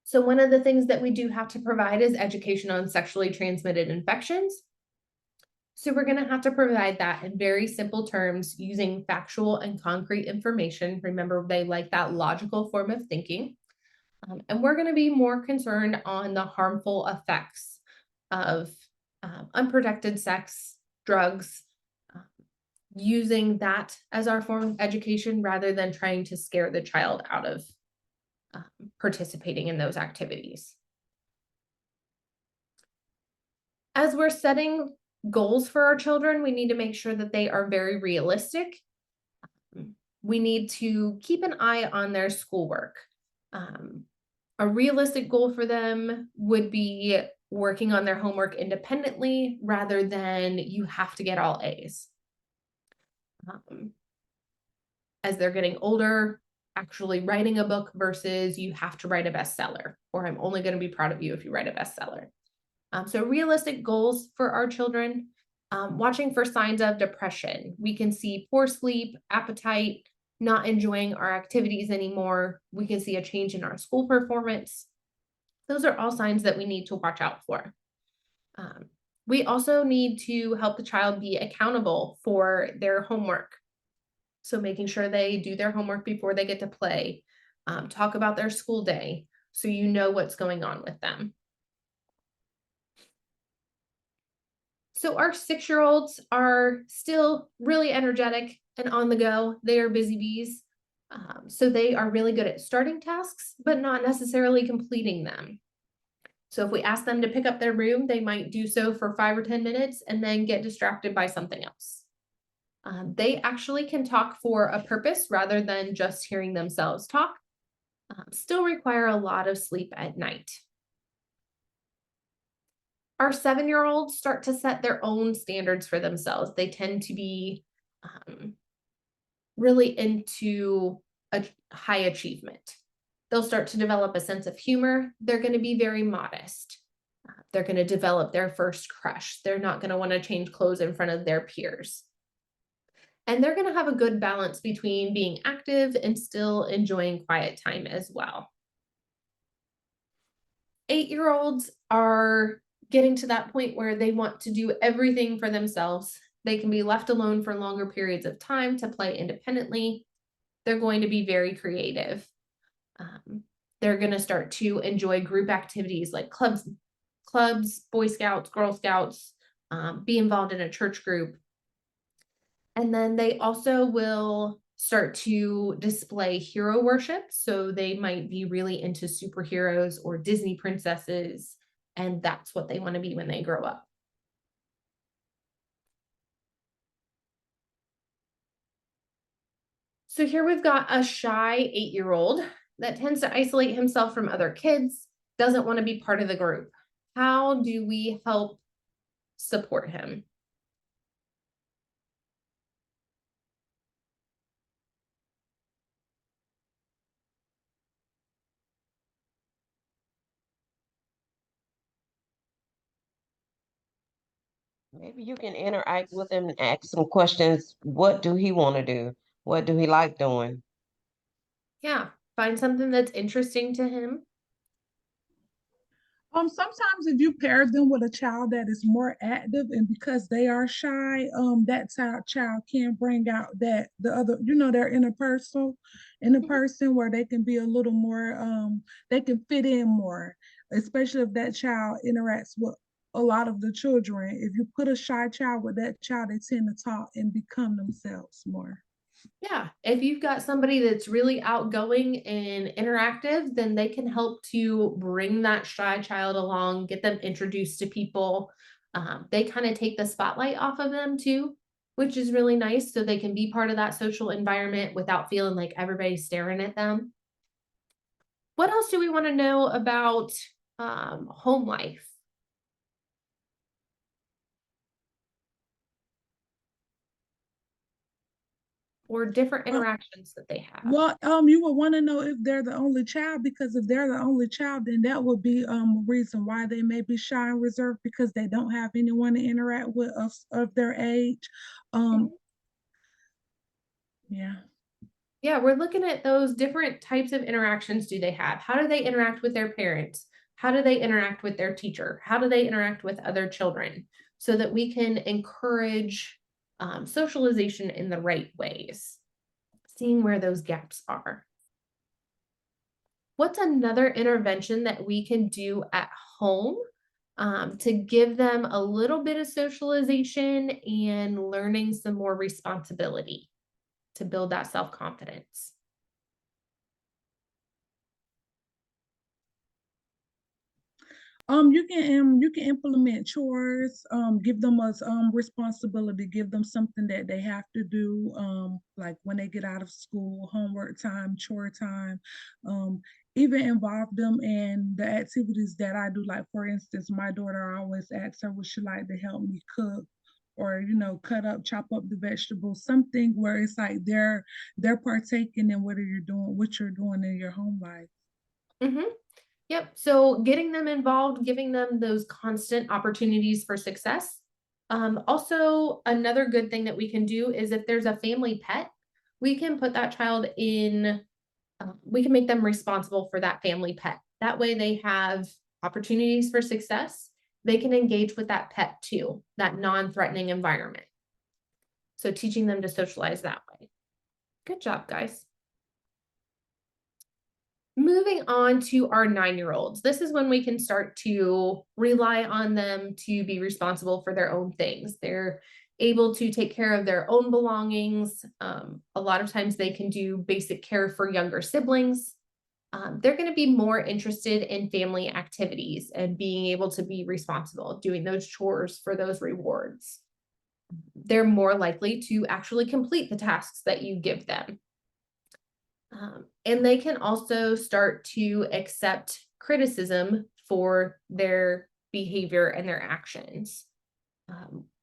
So one of the things that we do have to provide is education on sexually transmitted infections. So we're going to have to provide that in very simple terms using factual and concrete information. Remember, they like that logical form of thinking. And we're going to be more concerned on the harmful effects of unprotected sex, drugs, using that as our form of education rather than trying to scare the child out of participating in those activities. As we're setting goals for our children, we need to make sure that they are very realistic. We need to keep an eye on their schoolwork. A realistic goal for them would be working on their homework independently rather than you have to get all A's. As they're getting older, actually writing a book versus you have to write a bestseller, or I'm only going to be proud of you if you write a bestseller. So realistic goals for our children, watching for signs of depression. We can see poor sleep, appetite, not enjoying our activities anymore. We can see a change in our school performance. Those are all signs that we need to watch out for. We also need to help the child be accountable for their homework. So making sure they do their homework before they get to play, talk about their school day, so you know what's going on with them. So our 6-year-olds are still really energetic and on the go. They are busy bees. So they are really good at starting tasks, but not necessarily completing them. So if we ask them to pick up their room, they might do so for 5 or 10 minutes and then get distracted by something else. They actually can talk for a purpose rather than just hearing themselves talk. Still require a lot of sleep at night. Our 7-year-olds start to set their own standards for themselves. They tend to be really into a high achievement. They'll start to develop a sense of humor. They're going to be very modest. They're going to develop their first crush. They're not going to want to change clothes in front of their peers. And they're going to have a good balance between being active and still enjoying quiet time as well. 8-year-olds are getting to that point where they want to do everything for themselves. They can be left alone for longer periods of time to play independently. They're going to be very creative. They're going to start to enjoy group activities like clubs, Boy Scouts, Girl Scouts, be involved in a church group. And then they also will start to display hero worship. So they might be really into superheroes or Disney princesses, and that's what they want to be when they grow up. So here we've got a shy 8-year-old that tends to isolate himself from other kids, doesn't want to be part of the group. How do we help support him? Maybe you can interact with him and ask some questions. What do he want to do? What do he like doing? Yeah, find something that's interesting to him. Sometimes if you pair them with a child that is more active and because they are shy, that child can bring out that the other, their inner person where they can be a little more, they can fit in more, especially if that child interacts with a lot of the children. If you put a shy child with that child, they tend to talk and become themselves more. Yeah, if you've got somebody that's really outgoing and interactive, then they can help to bring that shy child along, get them introduced to people. They kind of take the spotlight off of them too, which is really nice. So they can be part of that social environment without feeling like everybody's staring at them. What else do we want to know about home life? Or different interactions that they have? Well, you would want to know if they're the only child, because if they're the only child, then that would be a reason why they may be shy and reserved, because they don't have anyone to interact with of their age. Yeah. Yeah, we're looking at those different types of interactions do they have? How do they interact with their parents? How do they interact with their teacher? How do they interact with other children? So that we can encourage socialization in the right ways, seeing where those gaps are. What's another intervention that we can do at home to give them a little bit of socialization and learning some more responsibility to build that self-confidence? You can implement chores, give them a responsibility, give them something that they have to do, like when they get out of school, homework time, chore time, even involve them in the activities that I do. Like for instance, my daughter, I always ask her, would she like to help me cook? Or chop up the vegetables, something where it's like they're partaking in what you're doing in your home life. Mm-hmm. Yep. So getting them involved, giving them those constant opportunities for success. Also, another good thing that we can do is if there's a family pet, we can put that child in, we can make them responsible for that family pet. That way they have opportunities for success they can engage with that pet too, that non-threatening environment. So teaching them to socialize that way. Good job, guys. Moving on to our 9-year-olds. This is when we can start to rely on them to be responsible for their own things. They're able to take care of their own belongings. A lot of times they can do basic care for younger siblings. They're going to be more interested in family activities and being able to be responsible, doing those chores for those rewards. They're more likely to actually complete the tasks that you give them. And they can also start to accept criticism for their behavior and their actions.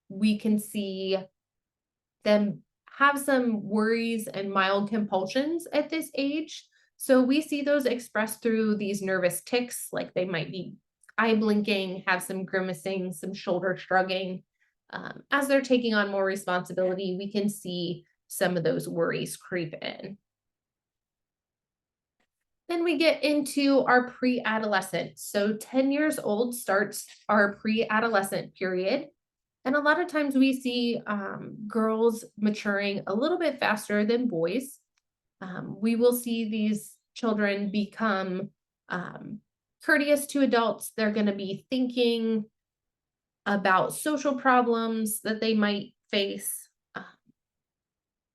We can see them have some worries and mild compulsions at this age. So we see those expressed through these nervous tics, like they might be eye blinking, have some grimacing, some shoulder shrugging. As they're taking on more responsibility, we can see some of those worries creep in. Then we get into our pre-adolescent. So 10 years old starts our pre-adolescent period. And a lot of times we see girls maturing a little bit faster than boys. We will see these children become courteous to adults. They're going to be thinking about social problems that they might face.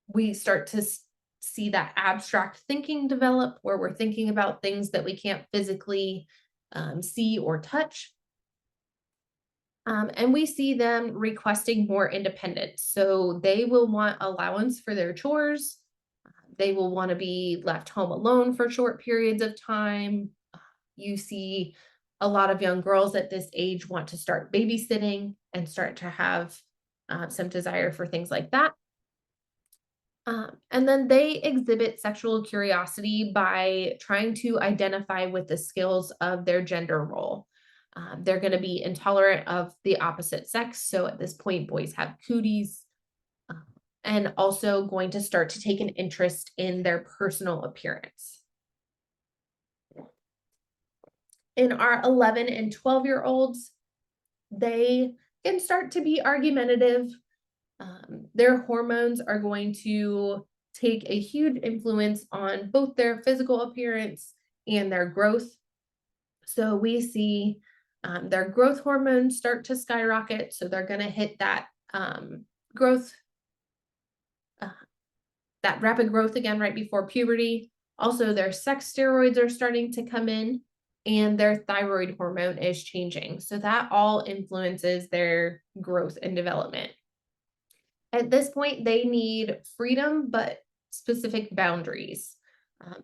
We start to see that abstract thinking develop, where we're thinking about things that we can't physically see or touch. And we see them requesting more independence. So they will want allowance for their chores. They will want to be left home alone for short periods of time. You see a lot of young girls at this age want to start babysitting and start to have some desire for things like that. And then they exhibit sexual curiosity by trying to identify with the skills of their gender role. They're going to be intolerant of the opposite sex. So at this point, boys have cooties, and also going to start to take an interest in their personal appearance. In our 11 and 12-year-olds, they can start to be argumentative. Their hormones are going to take a huge influence on both their physical appearance and their growth. So we see their growth hormones start to skyrocket. So they're going to hit that growth, that rapid growth again right before puberty. Also, their sex steroids are starting to come in, and their thyroid hormone is changing. So that all influences their growth and development. At this point, they need freedom, but specific boundaries.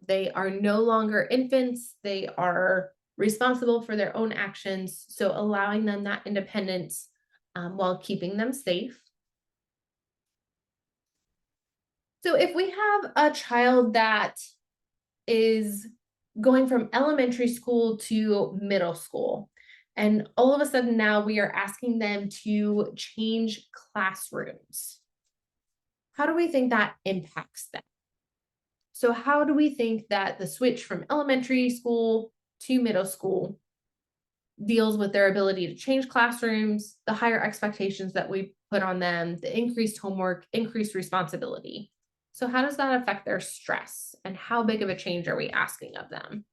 They are no longer infants. They are responsible for their own actions. So allowing them that independence while keeping them safe. So if we have a child that is going from elementary school to middle school, and all of a sudden now we are asking them to change classrooms, how do we think that impacts them? So how do we think that the switch from elementary school to middle school deals with their ability to change classrooms, the higher expectations that we put on them, the increased homework, increased responsibility? So how does that affect their stress, and how big of a change are we asking of them?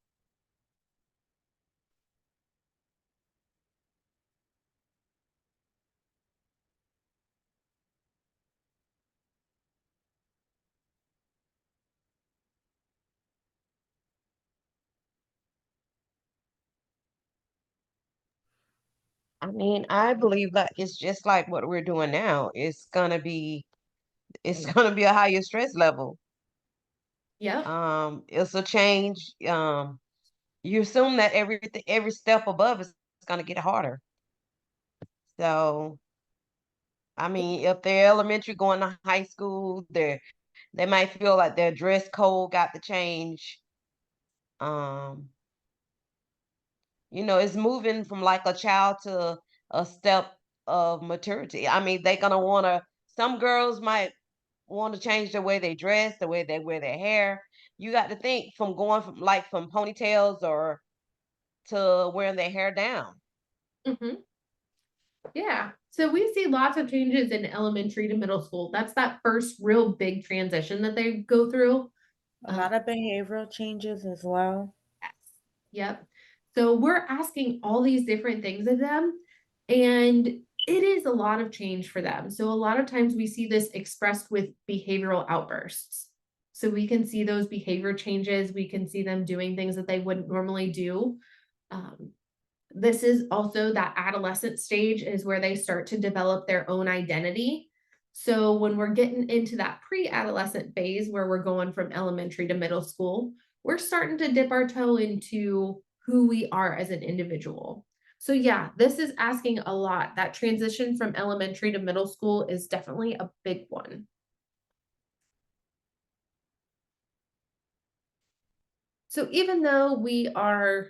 I mean, I believe that it's just like what we're doing now. It's gonna be a higher stress level. Yeah. It's a change. You assume that every step above is gonna get harder. So, I mean, if they're elementary going to high school, they might feel like their dress code got to change. Um, it's moving from like a child to a step of maturity. I mean, some girls might want to change the way they dress, the way they wear their hair. You got to think from going from ponytails or to wearing their hair down. Mm-hmm. Yeah, so we see lots of changes in elementary to middle school. That's that first real big transition that they go through. A lot of behavioral changes as well. Yes. Yep. So we're asking all these different things of them, and it is a lot of change for them. So a lot of times we see this expressed with behavioral outbursts. So we can see those behavior changes. We can see them doing things that they wouldn't normally do. This is also that adolescent stage is where they start to develop their own identity. So when we're getting into that pre-adolescent phase where we're going from elementary to middle school, we're starting to dip our toe into who we are as an individual. So yeah, this is asking a lot. That transition from elementary to middle school is definitely a big one. So even though we are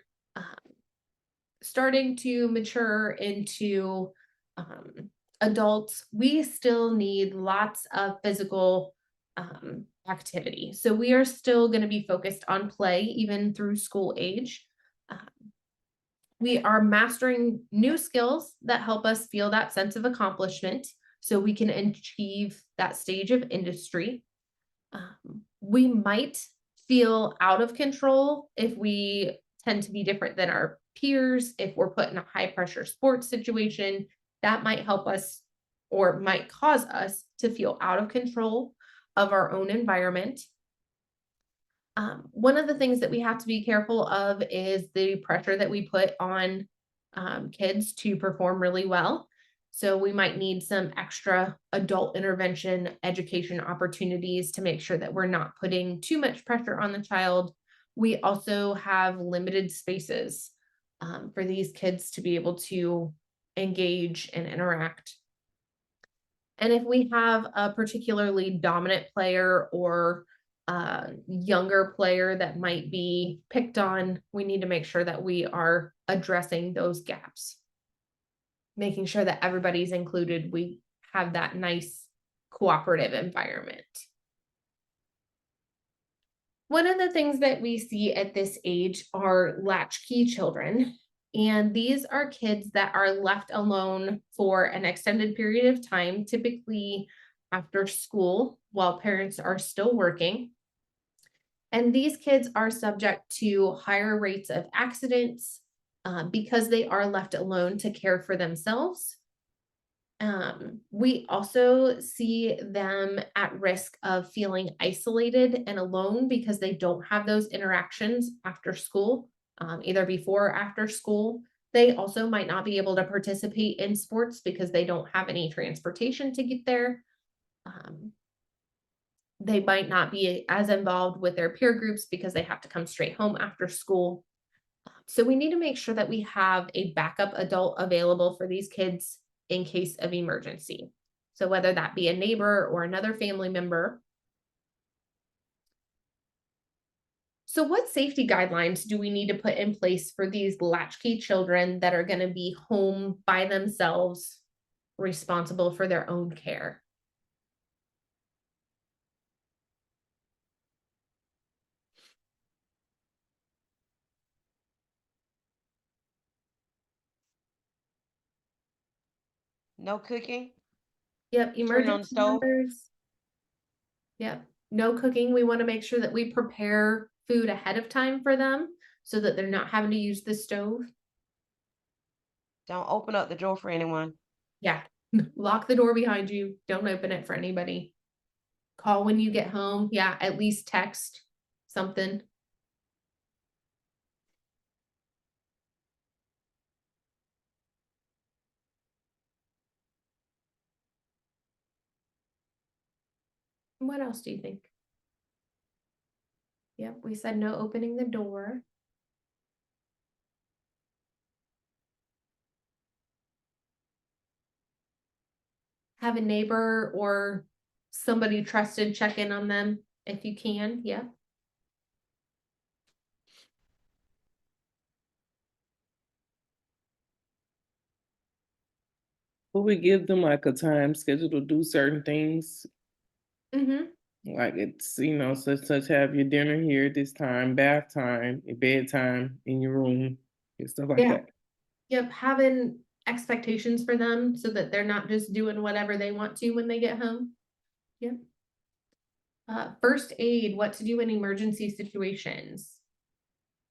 starting to mature into adults, we still need lots of physical activity. So we are still going to be focused on play even through school age. We are mastering new skills that help us feel that sense of accomplishment so we can achieve that stage of industry. We might feel out of control if we tend to be different than our peers. If we're put in a high pressure sports situation, that might help us or might cause us to feel out of control of our own environment. One of the things that we have to be careful of is the pressure that we put on kids to perform really well. So we might need some extra adult intervention education opportunities to make sure that we're not putting too much pressure on the child. We also have limited spaces for these kids to be able to engage and interact. And if we have a particularly dominant player or a younger player that might be picked on, we need to make sure that we are addressing those gaps, making sure that everybody's included. We have that nice cooperative environment. One of the things that we see at this age are latchkey children. And these are kids that are left alone for an extended period of time, typically after school while parents are still working. And these kids are subject to higher rates of accidents because they are left alone to care for themselves. We also see them at risk of feeling isolated and alone because they don't have those interactions after school, either before or after school. They also might not be able to participate in sports because they don't have any transportation to get there. They might not be as involved with their peer groups because they have to come straight home after school. So we need to make sure that we have a backup adult available for these kids in case of emergency. So whether that be a neighbor or another family member. So what safety guidelines do we need to put in place for these latchkey children that are going to be home by themselves, responsible for their own care? No cooking? Yep, Turn on the emergency stove? numbers. Yep, no cooking. We want to make sure that we prepare food ahead of time for them so that they're not having to use the stove. Don't open up the door for anyone. Yeah, lock the door behind you. Don't open it for anybody. Call when you get home. Yeah, at least text something. What else do you think? Yep, we said no opening the door. Have a neighbor or somebody trusted check in on them if you can. Yeah. Will we give them like a time schedule to do certain things? Mm-hmm. Like it's, such have your dinner here at this time, bath time, your bedtime in your room, and stuff like Yeah. that. Yep, having expectations for them so that they're not just doing whatever they want to when they get home. Yep. First aid, what to do in emergency situations.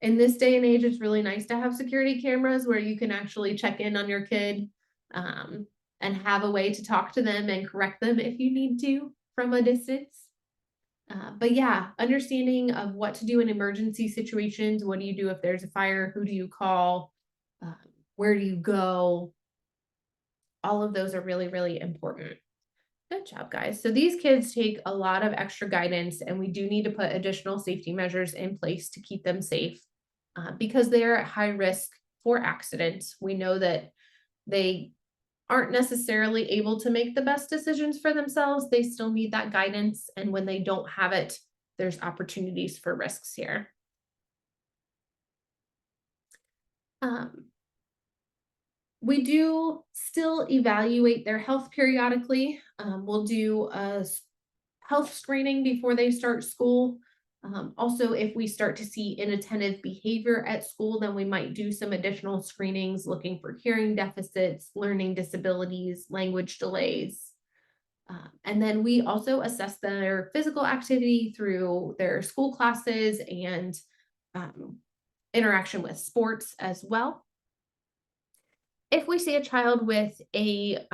In this day and age, it's really nice to have security cameras where you can actually check in on your kid and have a way to talk to them and correct them if you need to from a distance. But yeah, understanding of what to do in emergency situations. What do you do if there's a fire? Who do you call? Where do you go? All of those are really, really important. Good job, guys. So these kids take a lot of extra guidance, and we do need to put additional safety measures in place to keep them safe because they're at high risk for accidents. We know that they aren't necessarily able to make the best decisions for themselves. They still need that guidance. And when they don't have it, there's opportunities for risks here. We do still evaluate their health periodically. We'll do a health screening before they start school. Also, if we start to see inattentive behavior at school, then we might do some additional screenings looking for hearing deficits, learning disabilities, language delays. And then we also assess their physical activity through their school classes and interaction with sports as well. If we see a child with a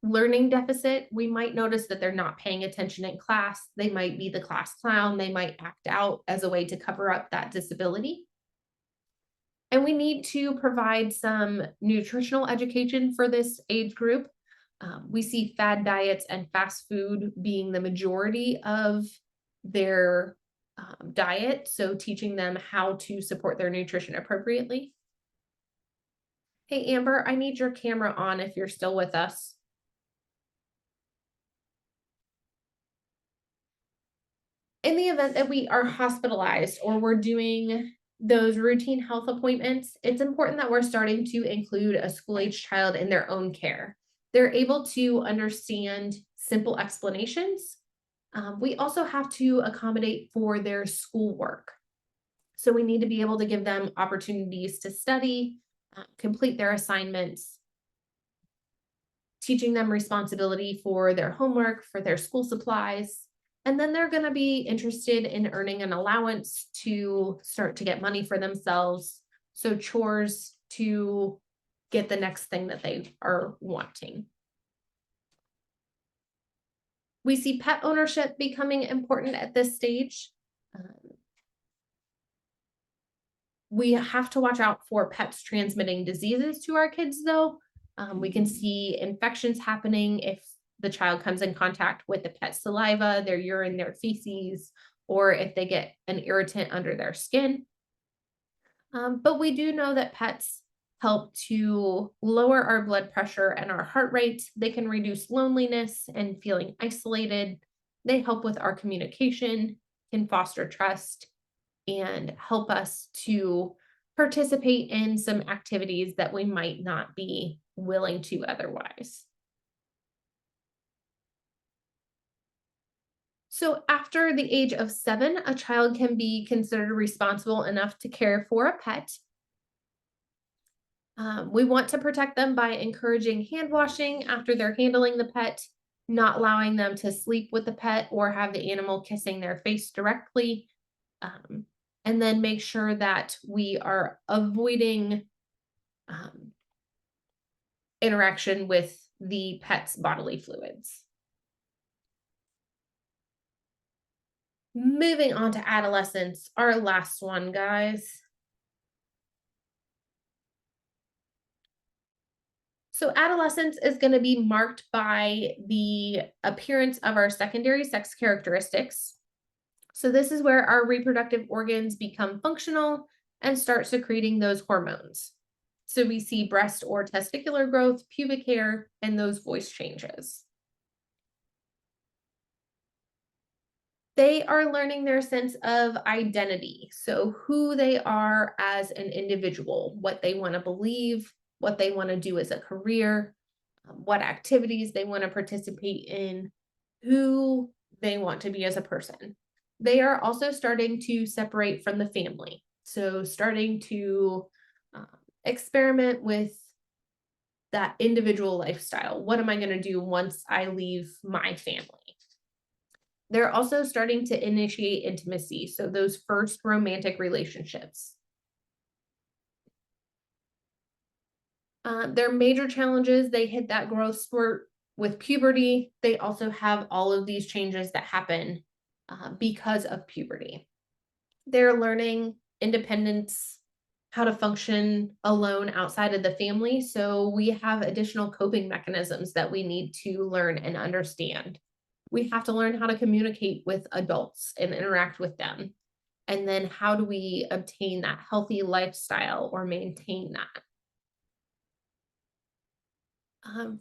learning deficit, we might notice that they're not paying attention in class. They might be the class clown. They might act out as a way to cover up that disability. And we need to provide some nutritional education for this age group. We see fad diets and fast food being the majority of their diet. So teaching them how to support their nutrition appropriately. Hey, Amber, I need your camera on if you're still with us. In the event that we are hospitalized or we're doing those routine health appointments, it's important that we're starting to include a school-age child in their own care. They're able to understand simple explanations. We also have to accommodate for their schoolwork. So we need to be able to give them opportunities to study, complete their assignments, teaching them responsibility for their homework, for their school supplies. And then they're going to be interested in earning an allowance to start to get money for themselves. So chores to get the next thing that they are wanting. We see pet ownership becoming important at this stage. We have to watch out for pets transmitting diseases to our kids, though. We can see infections happening if the child comes in contact with the pet's saliva, their urine, their feces, or if they get an irritant under their skin. But we do know that pets help to lower our blood pressure and our heart rate. They can reduce loneliness and feeling isolated. They help with our communication, can foster trust, and help us to participate in some activities that we might not be willing to otherwise. So after the age of 7, a child can be considered responsible enough to care for a pet. We want to protect them by encouraging hand washing after they're handling the pet, not allowing them to sleep with the pet or have the animal kissing their face directly. And then make sure that we are avoiding interaction with the pet's bodily fluids. Moving on to adolescence, our last one, guys. So adolescence is going to be marked by the appearance of our secondary sex characteristics. So this is where our reproductive organs become functional and start secreting those hormones. So we see breast or testicular growth, pubic hair, and those voice changes. They are learning their sense of identity. So who they are as an individual, what they want to believe, what they want to do as a career, what activities they want to participate in, who they want to be as a person. They are also starting to separate from the family. So starting to experiment with that individual lifestyle. What am I going to do once I leave my family? They're also starting to initiate intimacy, so those first romantic relationships. Their major challenges, they hit that growth spurt with puberty. They also have all of these changes that happen because of puberty. They're learning independence, how to function alone outside of the family. So we have additional coping mechanisms that we need to learn and understand. We have to learn how to communicate with adults and interact with them. And then how do we obtain that healthy lifestyle or maintain that?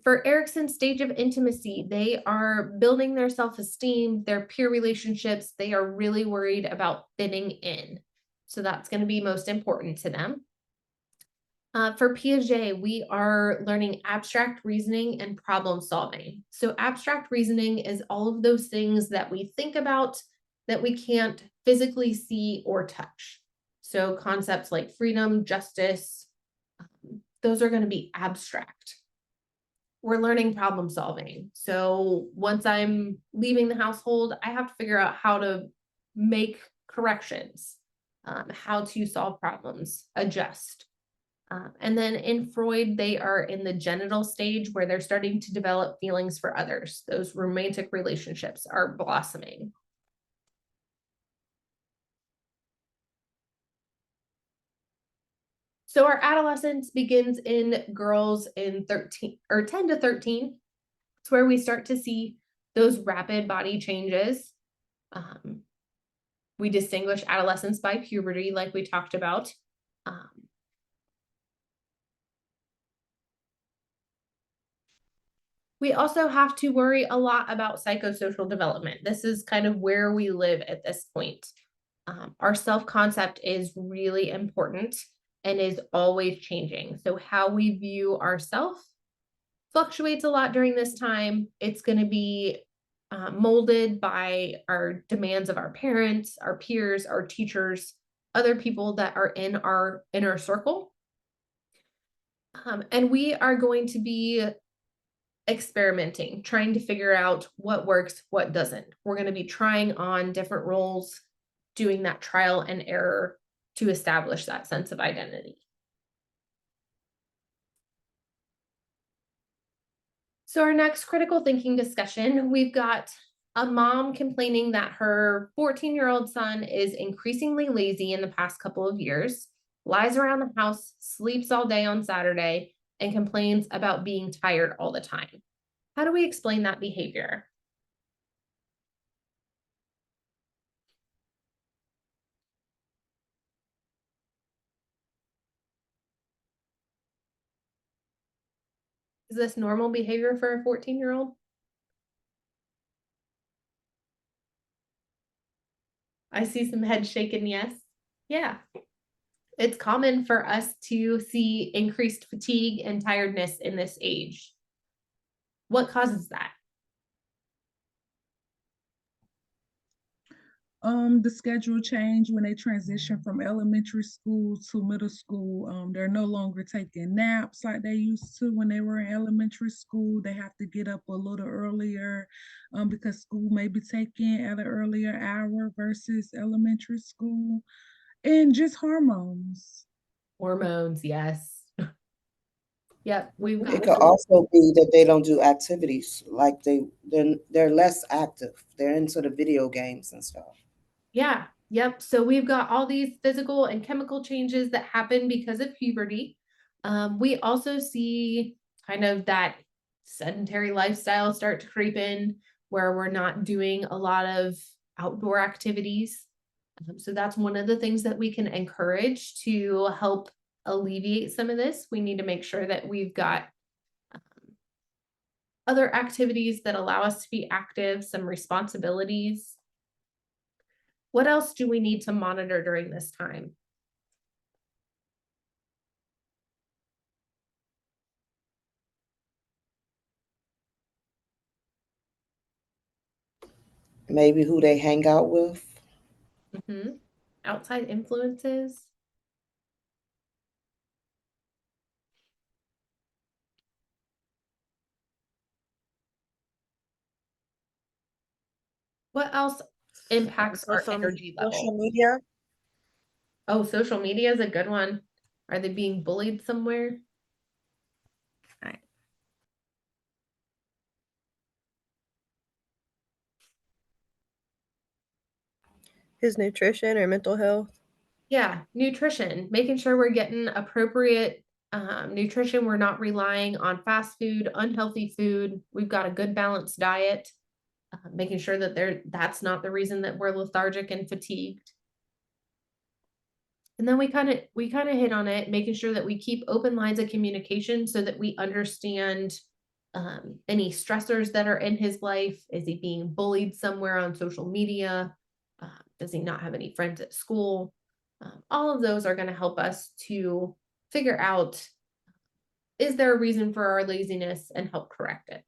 For Erickson's stage of intimacy, they are building their self-esteem, their peer relationships. They are really worried about fitting in. So that's going to be most important to them. For Piaget, we are learning abstract reasoning and problem solving. So abstract reasoning is all of those things that we think about that we can't physically see or touch. So concepts like freedom, justice, those are going to be abstract. We're learning problem solving. So once I'm leaving the household, I have to figure out how to make corrections, how to solve problems, adjust. And then in Freud, they are in the genital stage where they're starting to develop feelings for others. Those romantic relationships are blossoming. So our adolescence begins in girls in 13 or 10 to 13. It's where we start to see those rapid body changes. We distinguish adolescence by puberty, like we talked about. We also have to worry a lot about psychosocial development. This is kind of where we live at this point. Our self-concept is really important and is always changing. So how we view ourselves fluctuates a lot during this time. It's going to be molded by our demands of our parents, our peers, our teachers, other people that are in our inner circle. And we are going to be experimenting, trying to figure out what works, what doesn't. We're going to be trying on different roles, doing that trial and error to establish that sense of identity. So our next critical thinking discussion, we've got a mom complaining that her 14-year-old son is increasingly lazy in the past couple of years, lies around the house, sleeps all day on Saturday, and complains about being tired all the time. How do we explain that behavior? Is this normal behavior for a 14-year-old? I see some head shaking, yes. Yeah. It's common for us to see increased fatigue and tiredness in this age. What causes that? The schedule change when they transition from elementary school to middle school. They're no longer taking naps like they used to when they were in elementary school. They have to get up a little earlier because school may be taken at an earlier hour versus elementary school. And just hormones. Hormones, yes. Yep, we've It got could also be that they don't do activities, like they're less active. They're into the video games and stuff. yeah, yep. So we've got all these physical and chemical changes that happen because of puberty. We also see kind of that sedentary lifestyle start to creep in where we're not doing a lot of outdoor activities. So that's one of the things that we can encourage to help alleviate some of this. We need to make sure that we've got other activities that allow us to be active, some responsibilities. What else do we need to monitor during this time? Maybe who they hang out with. Outside influences. What else impacts our Social, energy social level? media. Oh, social media is a good one. Are they being bullied somewhere? Right. His nutrition or mental health. Yeah, nutrition, making sure we're getting appropriate nutrition. We're not relying on fast food, unhealthy food. We've got a good balanced diet, making sure that that's not the reason that we're lethargic and fatigued. And then we kind of hit on it, making sure that we keep open lines of communication so that we understand any stressors that are in his life. Is he being bullied somewhere on social media? Does he not have any friends at school? All of those are going to help us to figure out, is there a reason for our laziness, and help correct it.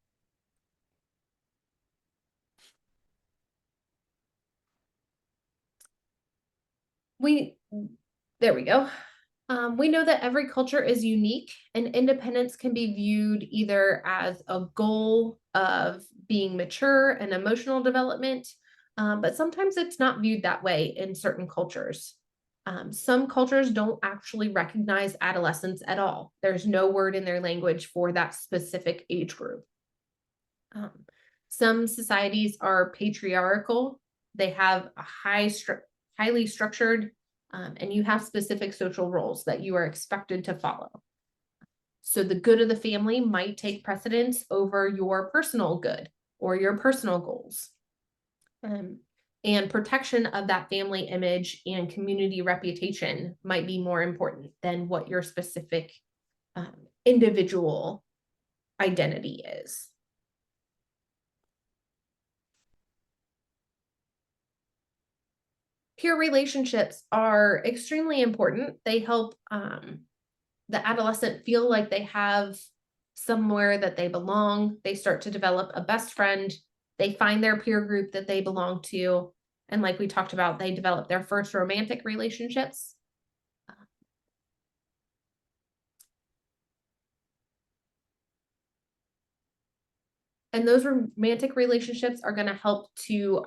There we go. We know that every culture is unique, and independence can be viewed either as a goal of being mature and emotional development, but sometimes it's not viewed that way in certain cultures. Some cultures don't actually recognize adolescence at all. There's no word in their language for that specific age group. Some societies are patriarchal. They have a highly structured, and you have specific social roles that you are expected to follow. So the good of the family might take precedence over your personal good or your personal goals. And protection of that family image and community reputation might be more important than what your specific individual identity is. Peer relationships are extremely important. They help the adolescent feel like they have somewhere that they belong. They start to develop a best friend. They find their peer group that they belong to. And like we talked about, they develop their first romantic relationships. And those romantic relationships are going to help to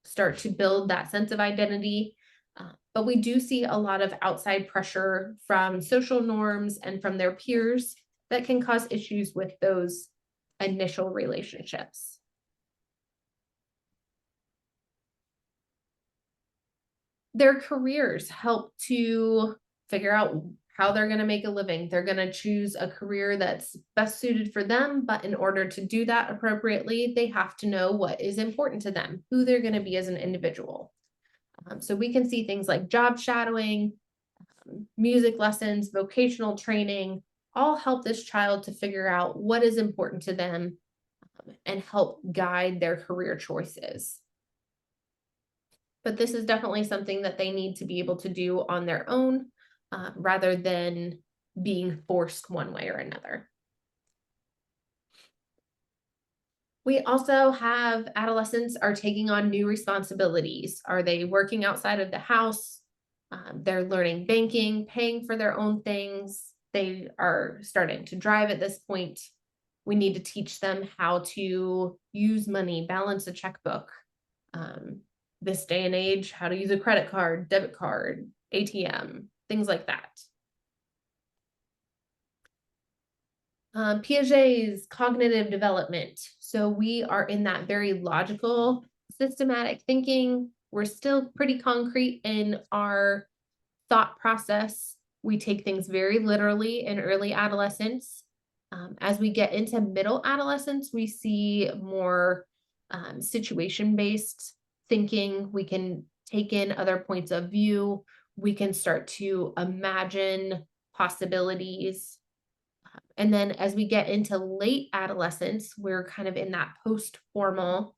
start to build that sense of identity. But we do see a lot of outside pressure from social norms and from their peers that can cause issues with those initial relationships. Their careers help to figure out how they're going to make a living. They're going to choose a career that's best suited for them, but in order to do that appropriately, they have to know what is important to them, who they're going to be as an individual. So we can see things like job shadowing, music lessons, vocational training, all help this child to figure out what is important to them and help guide their career choices. But this is definitely something that they need to be able to do on their own, rather than being forced one way or another. We also have adolescents are taking on new responsibilities. Are they working outside of the house? They're learning banking, paying for their own things. They are starting to drive at this point. We need to teach them how to use money, balance a checkbook. This day and age, how to use a credit card, debit card, ATM, things like that. Piaget's cognitive development. So we are in that very logical, systematic thinking. We're still pretty concrete in our thought process. We take things very literally in early adolescence. As we get into middle adolescence, we see more situation-based thinking. We can take in other points of view. We can start to imagine possibilities. And then as we get into late adolescence, we're kind of in that post-formal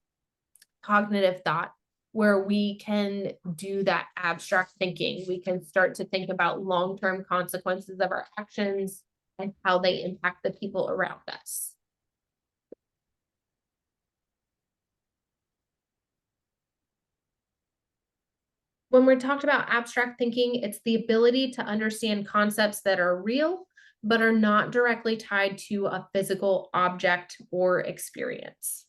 cognitive thought where we can do that abstract thinking. We can start to think about long-term consequences of our actions and how they impact the people around us. When we're talked about abstract thinking, it's the ability to understand concepts that are real, but are not directly tied to a physical object or experience.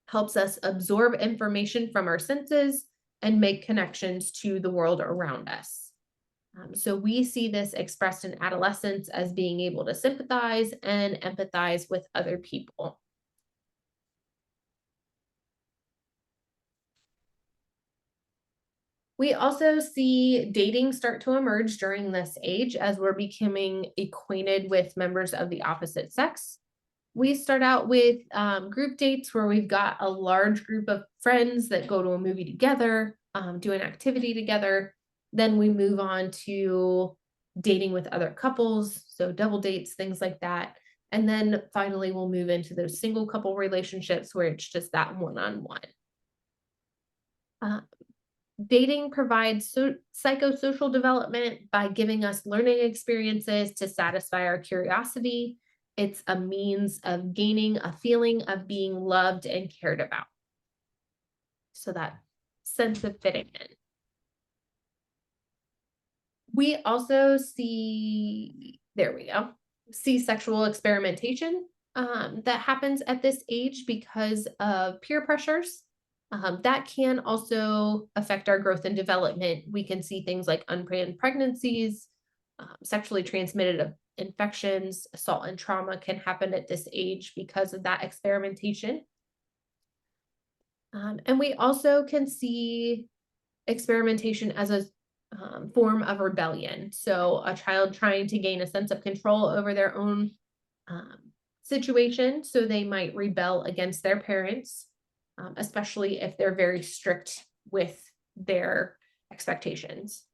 helps us absorb information from our senses and make connections to the world around us. So we see this expressed in adolescence as being able to sympathize and empathize with other people. We also see dating start to emerge during this age as we're becoming acquainted with members of the opposite sex. We start out with group dates where we've got a large group of friends that go to a movie together, do an activity together. Then we move on to dating with other couples, so double dates, things like that. And then finally, we'll move into those single couple relationships where it's just that one-on-one. Dating provides psychosocial development by giving us learning experiences to satisfy our curiosity. It's a means of gaining a feeling of being loved and cared about. So that sense of fitting in. We also see, there we go, see sexual experimentation that happens at this age because of peer pressures. That can also affect our growth and development. We can see things like unplanned pregnancies, sexually transmitted infections, assault and trauma can happen at this age because of that experimentation. And we also can see experimentation as a form of rebellion. So a child trying to gain a sense of control over their own situation. So they might rebel against their parents, especially if they're very strict with their expectations.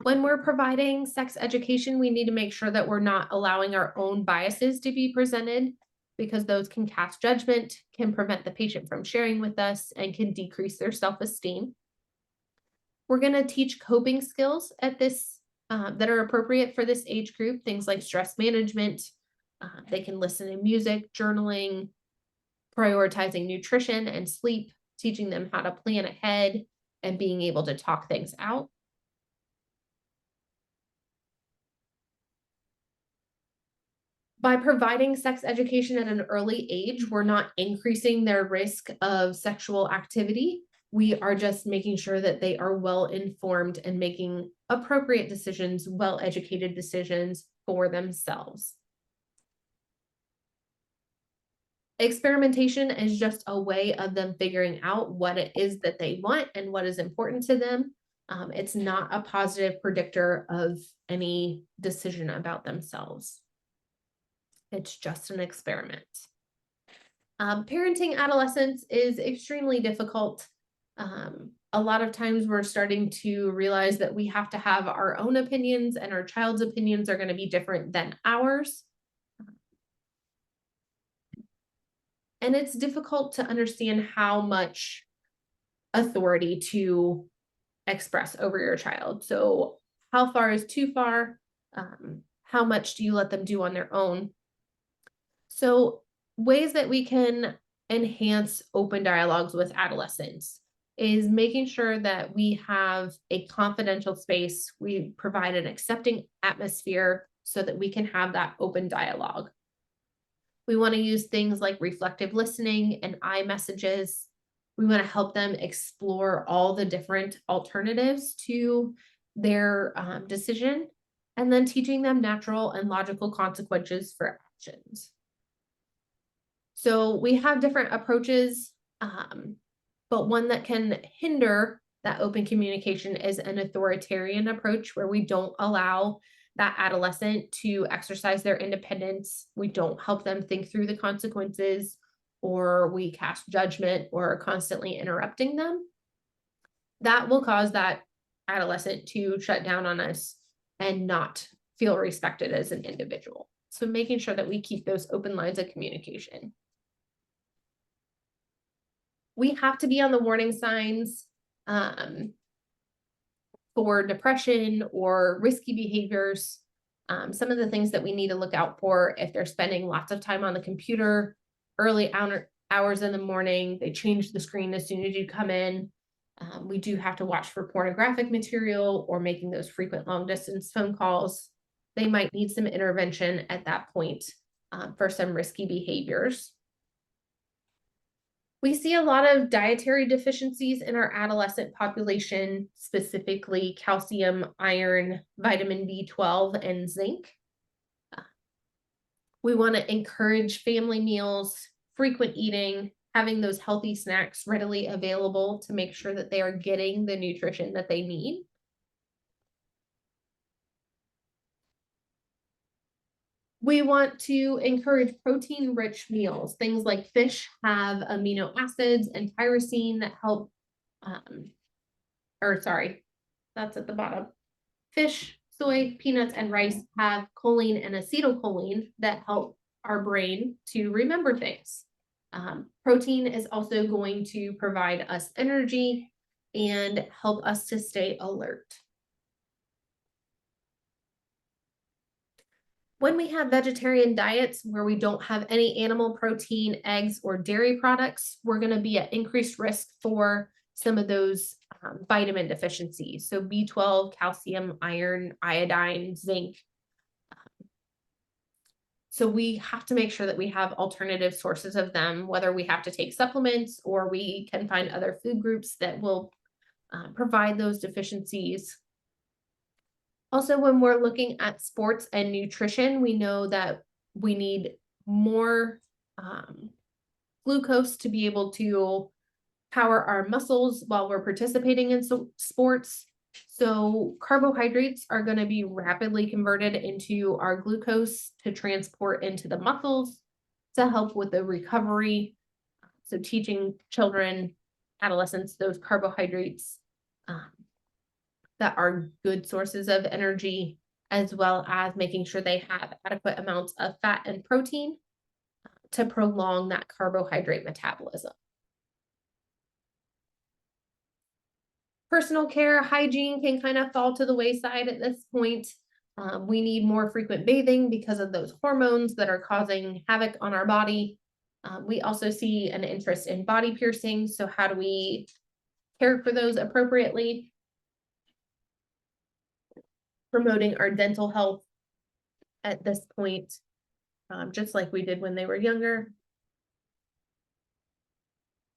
When we're providing sex education, we need to make sure that we're not allowing our own biases to be presented, because those can cast judgment, can prevent the patient from sharing with us, and can decrease their self-esteem. We're going to teach coping skills at this that are appropriate for this age group, things like stress management. They can listen to music, journaling, prioritizing nutrition and sleep, teaching them how to plan ahead, and being able to talk things out. By providing sex education at an early age, we're not increasing their risk of sexual activity. We are just making sure that they are well informed and making appropriate decisions, well-educated decisions for themselves. Experimentation is just a way of them figuring out what it is that they want and what is important to them. It's not a positive predictor of any decision about themselves. It's just an experiment. Parenting adolescents is extremely difficult. A lot of times we're starting to realize that we have to have our own opinions, and our child's opinions are going to be different than ours. And it's difficult to understand how much authority to express over your child. So how far is too far? How much do you let them do on their own? So ways that we can enhance open dialogues with adolescents is making sure that we have a confidential space. We provide an accepting atmosphere so that we can have that open dialogue. We want to use things like reflective listening and I messages. We want to help them explore all the different alternatives to their decision, and then teaching them natural and logical consequences for actions. So we have different approaches, but one that can hinder that open communication is an authoritarian approach, where we don't allow that adolescent to exercise their independence. We don't help them think through the consequences, or we cast judgment or are constantly interrupting them. That will cause that adolescent to shut down on us and not feel respected as an individual. So making sure that we keep those open lines of communication. We have to be on the warning signs for depression or risky behaviors. Some of the things that we need to look out for: if they're spending lots of time on the computer, early hours in the morning, they change the screen as soon as you come in. We do have to watch for pornographic material or making those frequent long distance phone calls. They might need some intervention at that point for some risky behaviors. We see a lot of dietary deficiencies in our adolescent population, specifically calcium, iron, vitamin B12, and zinc. We want to encourage family meals, frequent eating, having those healthy snacks readily available to make sure that they are getting the nutrition that they need. We want to encourage protein-rich meals. Things like fish have amino acids and tyrosine that help, that's at the bottom. Fish, soy, peanuts, and rice have choline and acetylcholine that help our brain to remember things. Protein is also going to provide us energy and help us to stay alert. When we have vegetarian diets where we don't have any animal protein, eggs, or dairy products, we're going to be at increased risk for some of those vitamin deficiencies. So B12, calcium, iron, iodine, zinc. So we have to make sure that we have alternative sources of them, whether we have to take supplements or we can find other food groups that will provide those deficiencies. Also, when we're looking at sports and nutrition, we know that we need more glucose to be able to power our muscles while we're participating in sports. So carbohydrates are going to be rapidly converted into our glucose to transport into the muscles to help with the recovery. So teaching children, adolescents, those carbohydrates that are good sources of energy, as well as making sure they have adequate amounts of fat and protein to prolong that carbohydrate metabolism. Personal care, hygiene can kind of fall to the wayside at this point. We need more frequent bathing because of those hormones that are causing havoc on our body. We also see an interest in body piercings. So how do we care for those appropriately? Promoting our dental health at this point, just like we did when they were younger.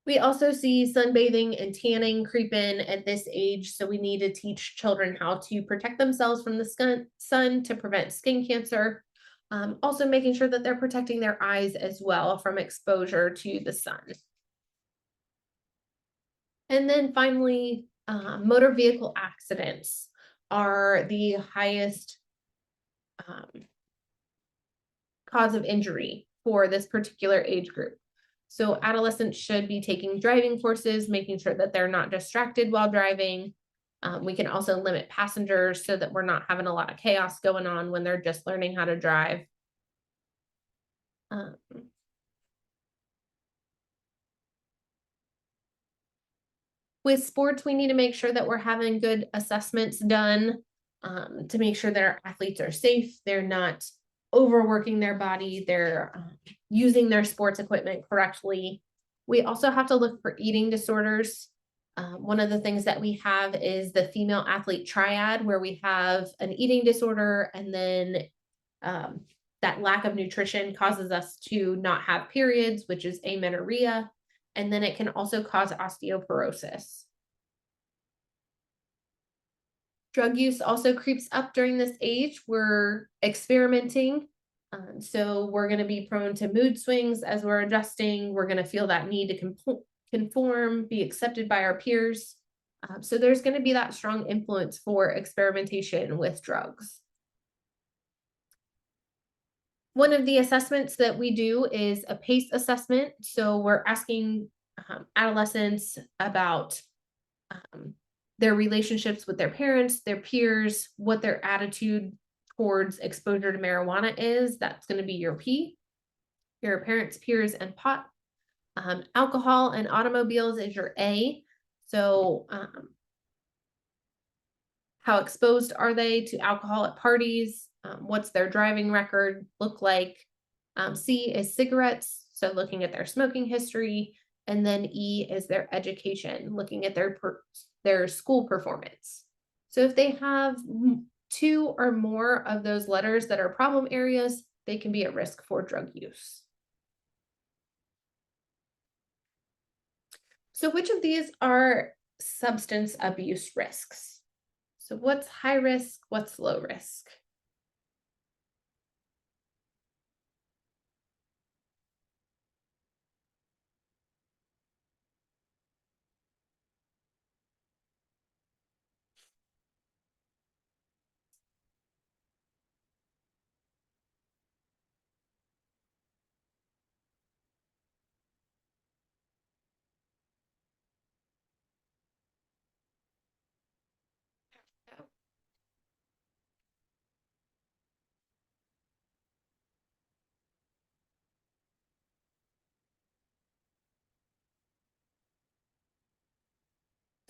We also see sunbathing and tanning creep in at this age, so we need to teach children how to protect themselves from the sun to prevent skin cancer. Also making sure that they're protecting their eyes as well from exposure to the sun. And then finally, motor vehicle accidents are the highest cause of injury for this particular age group. So adolescents should be taking driving courses, making sure that they're not distracted while driving. We can also limit passengers so that we're not having a lot of chaos going on when they're just learning how to drive. With sports, we need to make sure that we're having good assessments done to make sure that our athletes are safe. They're not overworking their body. They're using their sports equipment correctly. We also have to look for eating disorders. One of the things that we have is the female athlete triad, where we have an eating disorder, and then that lack of nutrition causes us to not have periods, which is amenorrhea. And then it can also cause osteoporosis. Drug use also creeps up during this age. We're experimenting. So we're going to be prone to mood swings as we're adjusting. We're going to feel that need to conform, be accepted by our peers. So there's going to be that strong influence for experimentation with drugs. One of the assessments that we do is a PACE assessment. So we're asking adolescents about their relationships with their parents, their peers, what their attitude towards exposure to marijuana is. That's going to be your P. Your parents, peers, and pot. Alcohol and automobiles is your A. So how exposed are they to alcohol at parties? What's their driving record look like? C is cigarettes, so looking at their smoking history. And then E is their education, looking at their school performance. So if they have 2 or more of those letters that are problem areas, they can be at risk for drug use. So which of these are substance abuse risks? So what's high risk, what's low risk?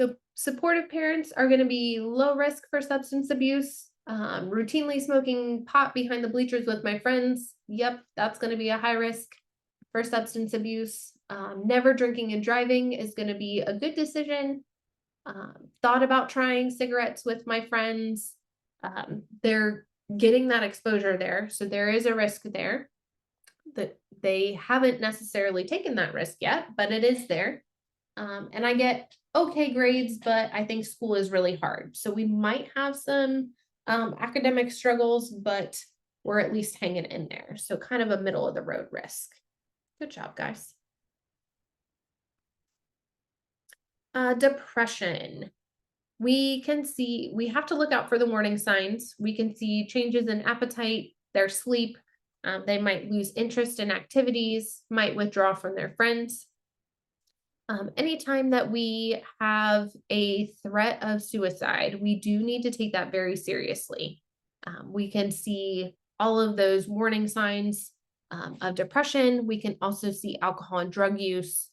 So supportive parents are going to be low risk for substance abuse. Routinely smoking pot behind the bleachers with my friends. Yep, that's going to be a high risk for substance abuse. Never drinking and driving is going to be a good decision. Thought about trying cigarettes with my friends. They're getting that exposure there. So there is a risk there that they haven't necessarily taken that risk yet, but it is there. And I get okay grades, but I think school is really hard. So we might have some academic struggles, but we're at least hanging in there. So kind of a middle of the road risk. Good job, guys. Depression. We have to look out for the warning signs. We can see changes in appetite, their sleep. They might lose interest in activities, might withdraw from their friends. Anytime that we have a threat of suicide, we do need to take that very seriously. We can see all of those warning signs of depression. We can also see alcohol and drug use,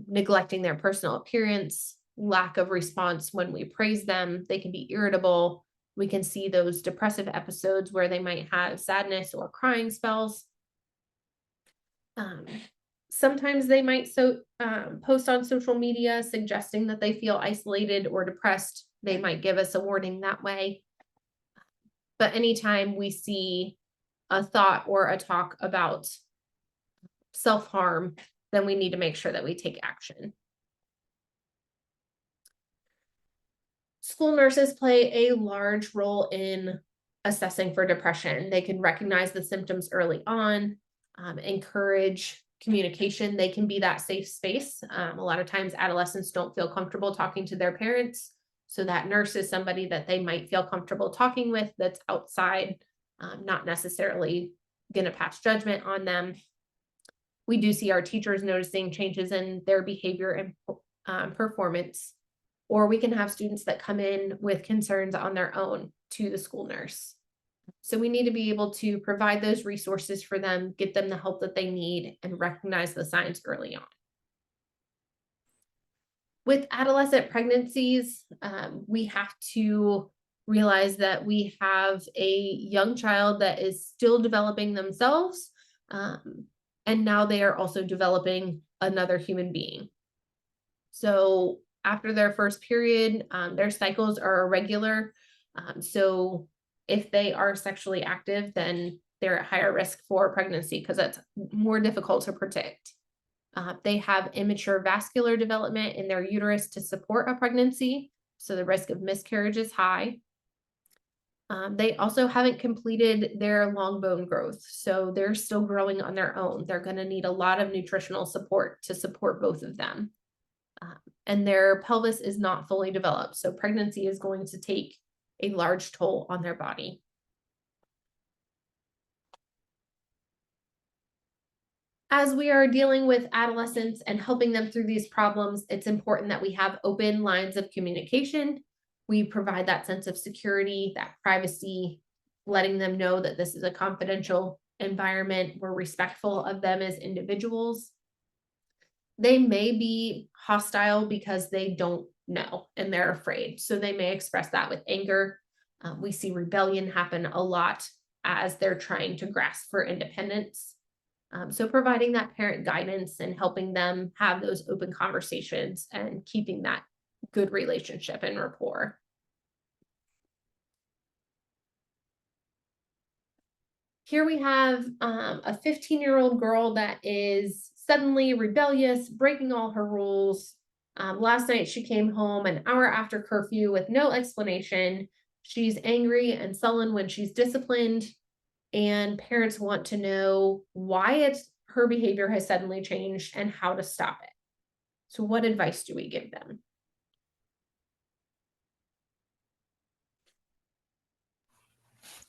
neglecting their personal appearance, lack of response when we praise them. They can be irritable. We can see those depressive episodes where they might have sadness or crying spells. Sometimes they might post on social media suggesting that they feel isolated or depressed. They might give us a warning that way. But anytime we see a thought or a talk about self-harm, then we need to make sure that we take action. School nurses play a large role in assessing for depression. They can recognize the symptoms early on, encourage communication. They can be that safe space. A lot of times adolescents don't feel comfortable talking to their parents. So that nurse is somebody that they might feel comfortable talking with that's outside, not necessarily going to pass judgment on them. We do see our teachers noticing changes in their behavior and performance, or we can have students that come in with concerns on their own to the school nurse. So we need to be able to provide those resources for them, get them the help that they need, and recognize the signs early on. With adolescent pregnancies, we have to realize that we have a young child that is still developing themselves, and now they are also developing another human being. So after their first period, their cycles are irregular. So if they are sexually active, then they're at higher risk for pregnancy because that's more difficult to predict. They have immature vascular development in their uterus to support a pregnancy, so the risk of miscarriage is high. They also haven't completed their long bone growth, so they're still growing on their own. They're going to need a lot of nutritional support to support both of them. And their pelvis is not fully developed, so pregnancy is going to take a large toll on their body. As we are dealing with adolescents and helping them through these problems, it's important that we have open lines of communication. We provide that sense of security, that privacy, letting them know that this is a confidential environment. We're respectful of them as individuals. They may be hostile because they don't know and they're afraid. So they may express that with anger. We see rebellion happen a lot as they're trying to grasp for independence. So providing that parent guidance and helping them have those open conversations and keeping that good relationship and rapport. Here we have a 15-year-old girl that is suddenly rebellious, breaking all her rules, Last night she came home an hour after curfew with no explanation. She's angry and sullen when she's disciplined, and parents want to know why her behavior has suddenly changed and how to stop it. So what advice do we give them?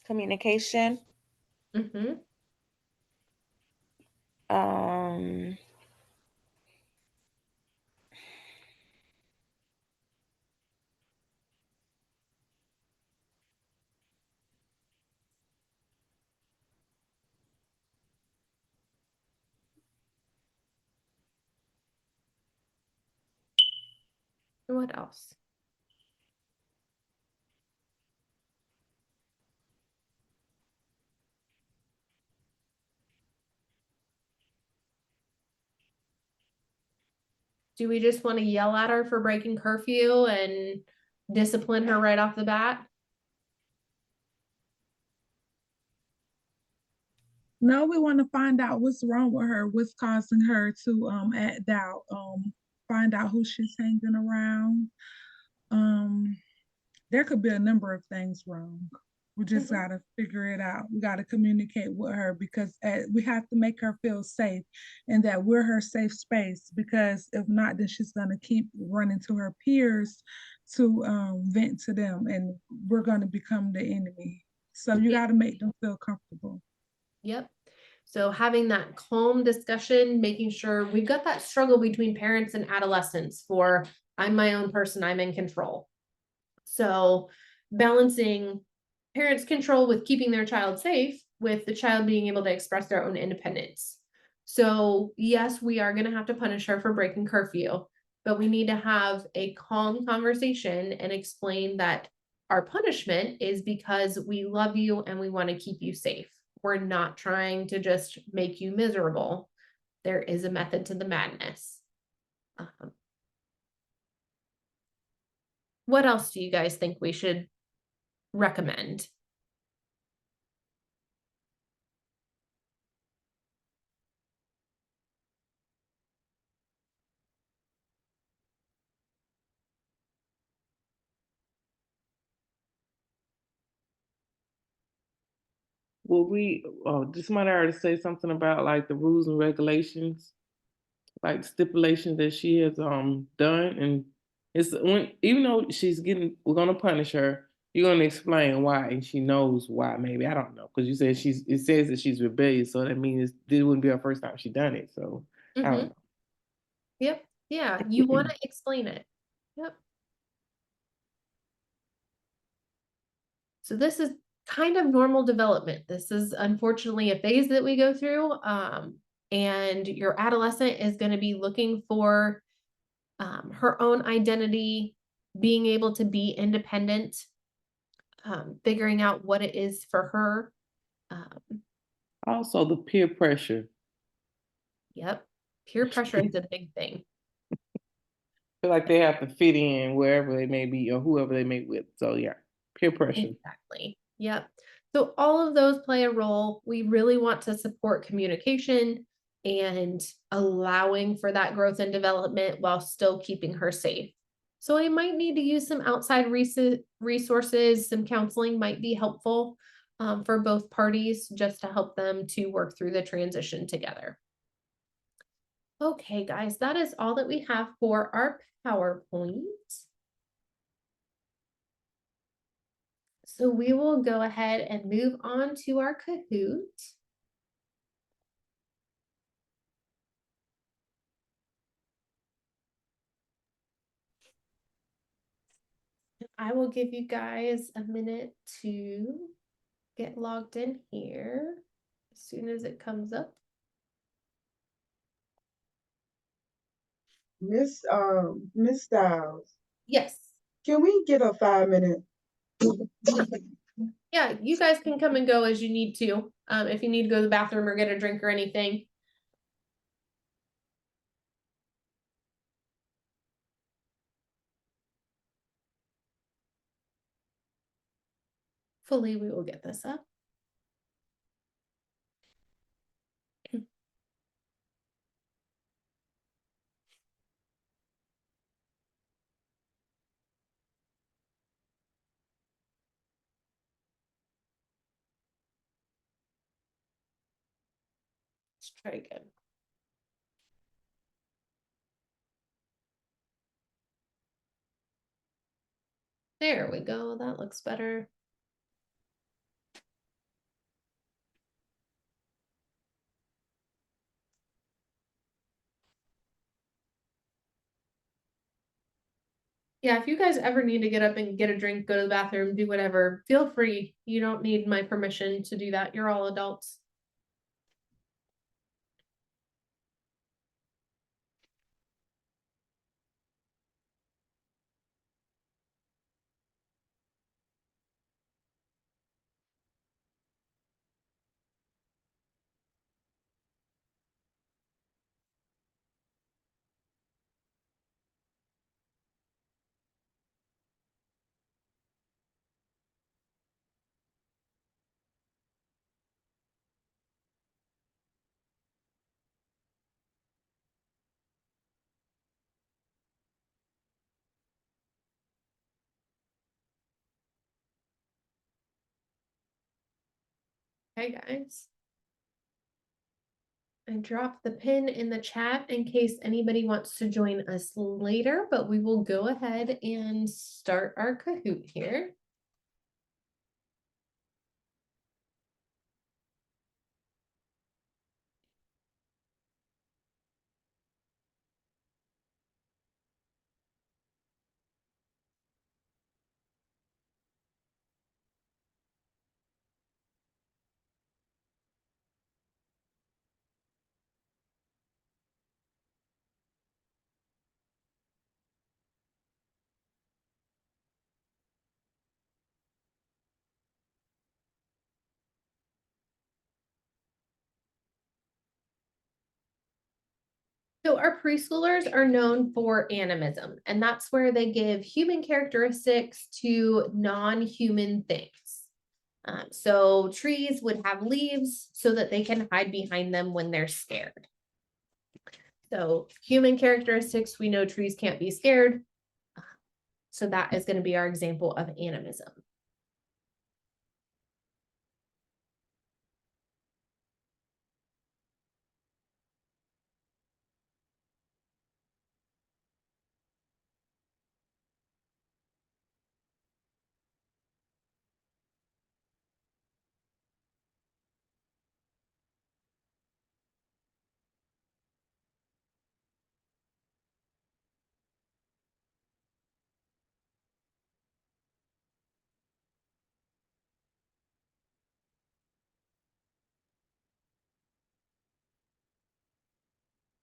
Communication. Mm-hmm. Um, What else? Do we just want to yell at her for breaking curfew and discipline her right off the bat? No, we want to find out what's wrong with her, what's causing her to act out, find out who she's hanging around. There could be a number of things wrong. We just gotta figure it out. We gotta communicate with her because we have to make her feel safe and that we're her safe space. Because if not, then she's gonna keep running to her peers to vent to them, and we're gonna become the enemy. So you gotta make them feel comfortable. Yep. So having that calm discussion, making sure we've got that struggle between parents and adolescents for I'm my own person, I'm in control. So balancing parents' control with keeping their child safe with the child being able to express their own independence. So yes, we are going to have to punish her for breaking curfew, but we need to have a calm conversation and explain that our punishment is because we love you and we want to keep you safe. We're not trying to just make you miserable. There is a method to the madness. What else do you guys think we should recommend? Will we, did somebody already say something about like the rules and regulations, like stipulations that she has done? And it's when, even though we're gonna punish her, you're gonna explain why, and she knows why. Maybe I don't know, because you said it says that she's rebellious, so that means this wouldn't be her first time she done it. So I don't know. Yep. Yeah, you want to explain it. Yep. So this is kind of normal development. This is unfortunately a phase that we go through. And your adolescent is going to be looking for her own identity, being able to be independent, figuring out what it is for her. Also, the peer pressure. Yep. Peer pressure is a big thing. Feel like they have to fit in wherever they may be or whoever they may with. So yeah, peer pressure. Exactly. Yep. So all of those play a role. We really want to support communication and allowing for that growth and development while still keeping her safe. So I might need to use some outside resources. Some counseling might be helpful for both parties just to help them to work through the transition together. Okay, guys, that is all that we have for our PowerPoint. So we will go ahead and move on to our Kahoot. I will give you guys a minute to get logged in here as soon as it comes up. Miss Styles, Yes. can we get a 5 minute? Yeah, you guys can come and go as you need to. If you need to go to the bathroom or get a drink or anything. Hopefully we will get this up. Let's try again. There we go. That looks better. Yeah, if you guys ever need to get up and get a drink, go to the bathroom, do whatever, feel free. You don't need my permission to do that. You're all adults. Okay, guys. I dropped the pin in the chat in case anybody wants to join us later, but we will go ahead and start our Kahoot here. So our preschoolers are known for animism, and that's where they give human characteristics to non-human things. So trees would have leaves so that they can hide behind them when they're scared. So human characteristics, we know trees can't be scared. So that is going to be our example of animism.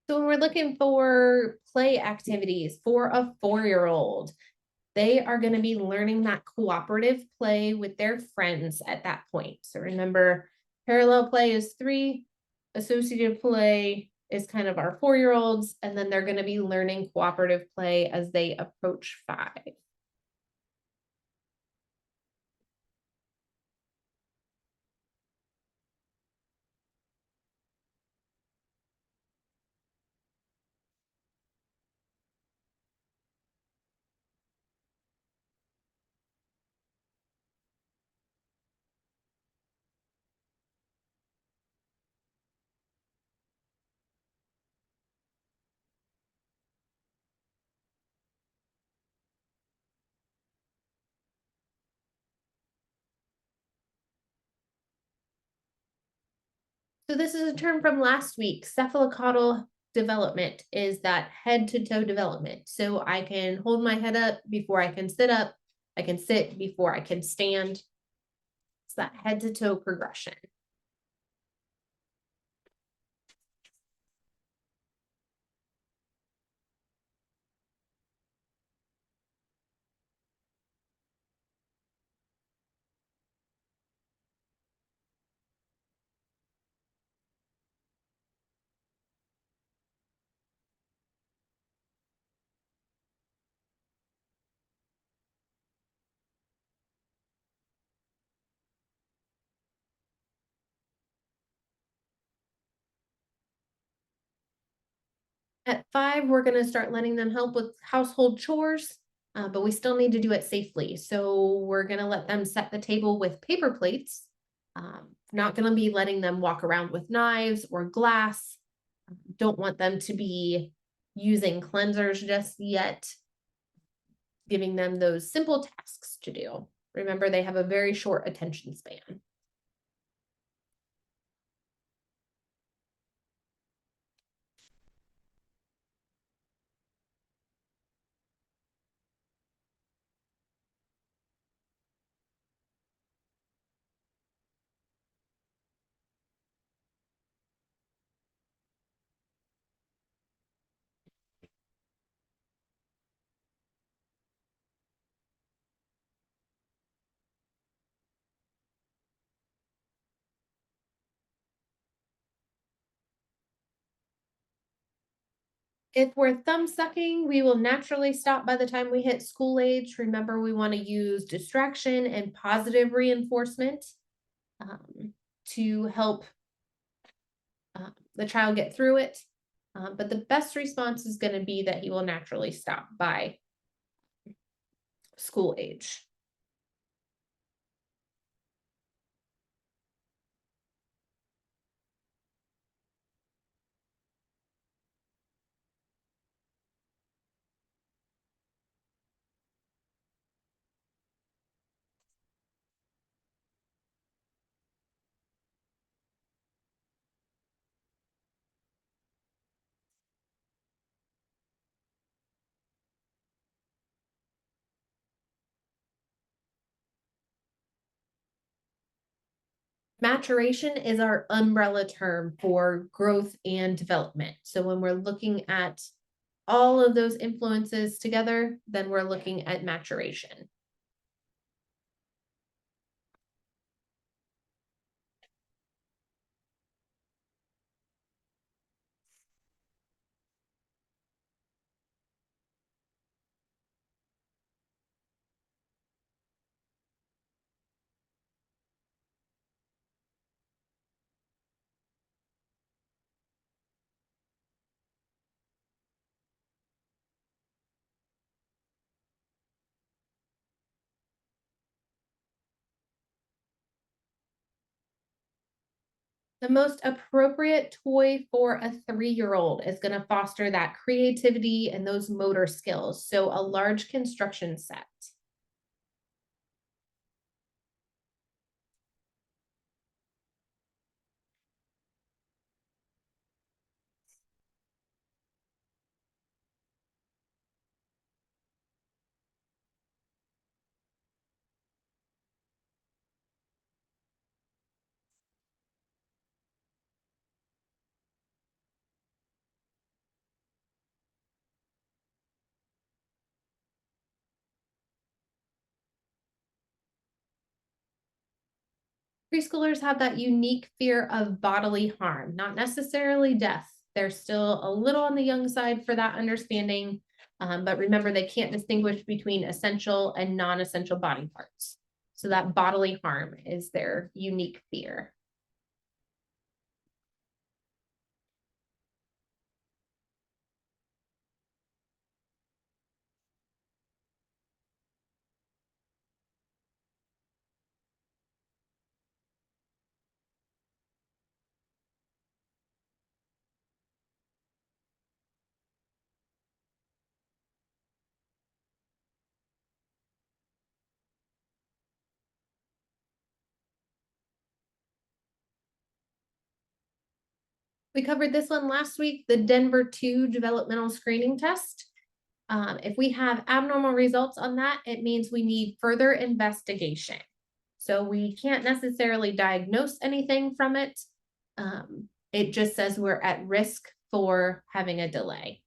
So when we're looking for play activities for a 4-year-old, they are going to be learning that cooperative play with their friends at that point. So remember, parallel play is 3, associative play is kind of our 4-year-olds, and then they're going to be learning cooperative play as they approach 5. So this is a term from last week. Cephalocaudal development is that head to toe development. So I can hold my head up before I can sit up. I can sit before I can stand. It's that head to toe progression. At 5, we're going to start letting them help with household chores, but we still need to do it safely. So we're going to let them set the table with paper plates Not going to be letting them walk around with knives or glass. Don't want them to be using cleansers just yet. Giving them those simple tasks to do. Remember, they have a very short attention span. If we're thumb sucking, we will naturally stop by the time we hit school age. Remember, we want to use distraction and positive reinforcement to help the child get through it. But the best response is going to be that he will naturally stop by school age. Maturation is our umbrella term for growth and development. So when we're looking at all of those influences together, then we're looking at maturation. The most appropriate toy for a 3-year-old is going to foster that creativity and those motor skills. So a large construction set. Preschoolers have that unique fear of bodily harm, not necessarily death. They're still a little on the young side for that understanding, but remember they can't distinguish between essential and non-essential body parts. So that bodily harm is their unique fear. We covered this one last week, the Denver 2 developmental screening test. If we have abnormal results on that, it means we need further investigation. So we can't necessarily diagnose anything from it. It just says we're at risk for having a delay.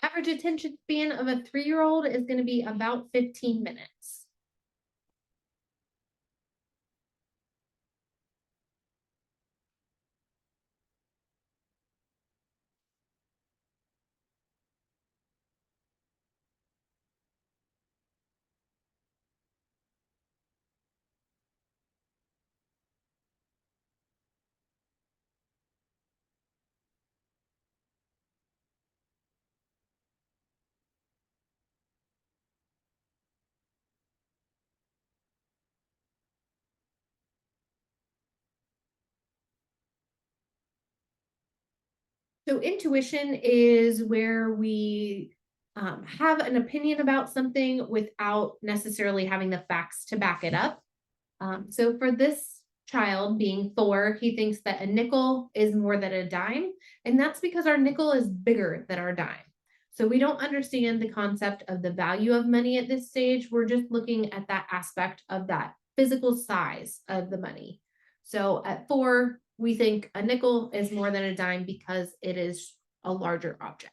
Average attention span of a 3-year-old is going to be about 15 minutes. So intuition is where we have an opinion about something without necessarily having the facts to back it up. So for this child being Thor, he thinks that a nickel is more than a dime, and that's because our nickel is bigger than our dime. So we don't understand the concept of the value of money at this stage. We're just looking at that aspect of that physical size of the money. So at 4, we think a nickel is more than a dime because it is a larger object.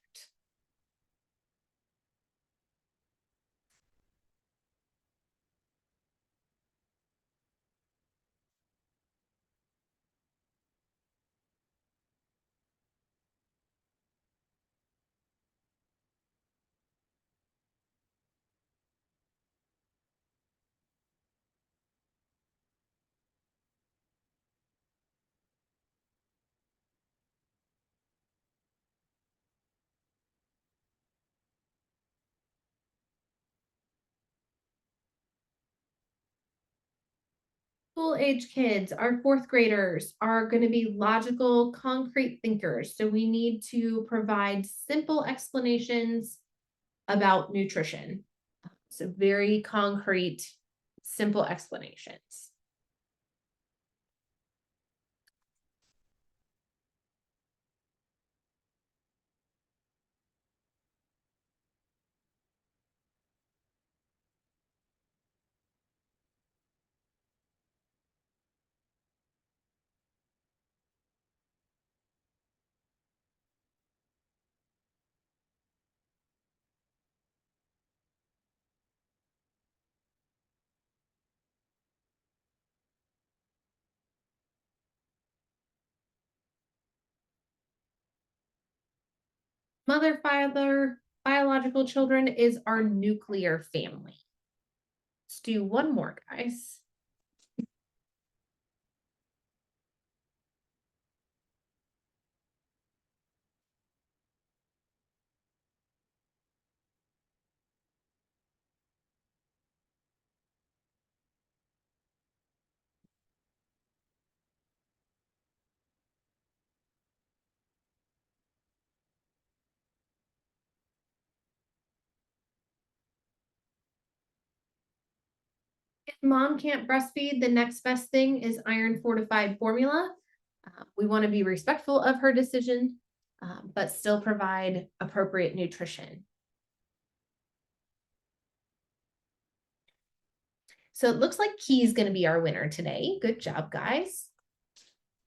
School age kids, our 4th graders, are going to be logical, concrete thinkers. So we need to provide simple explanations about nutrition. So very concrete, simple explanations. Mother, father, biological children is our nuclear family. Let's do one more, guys. If mom can't breastfeed, the next best thing is iron fortified formula. We want to be respectful of her decision, but still provide appropriate nutrition. So it looks like Key is going to be our winner today. Good job, guys.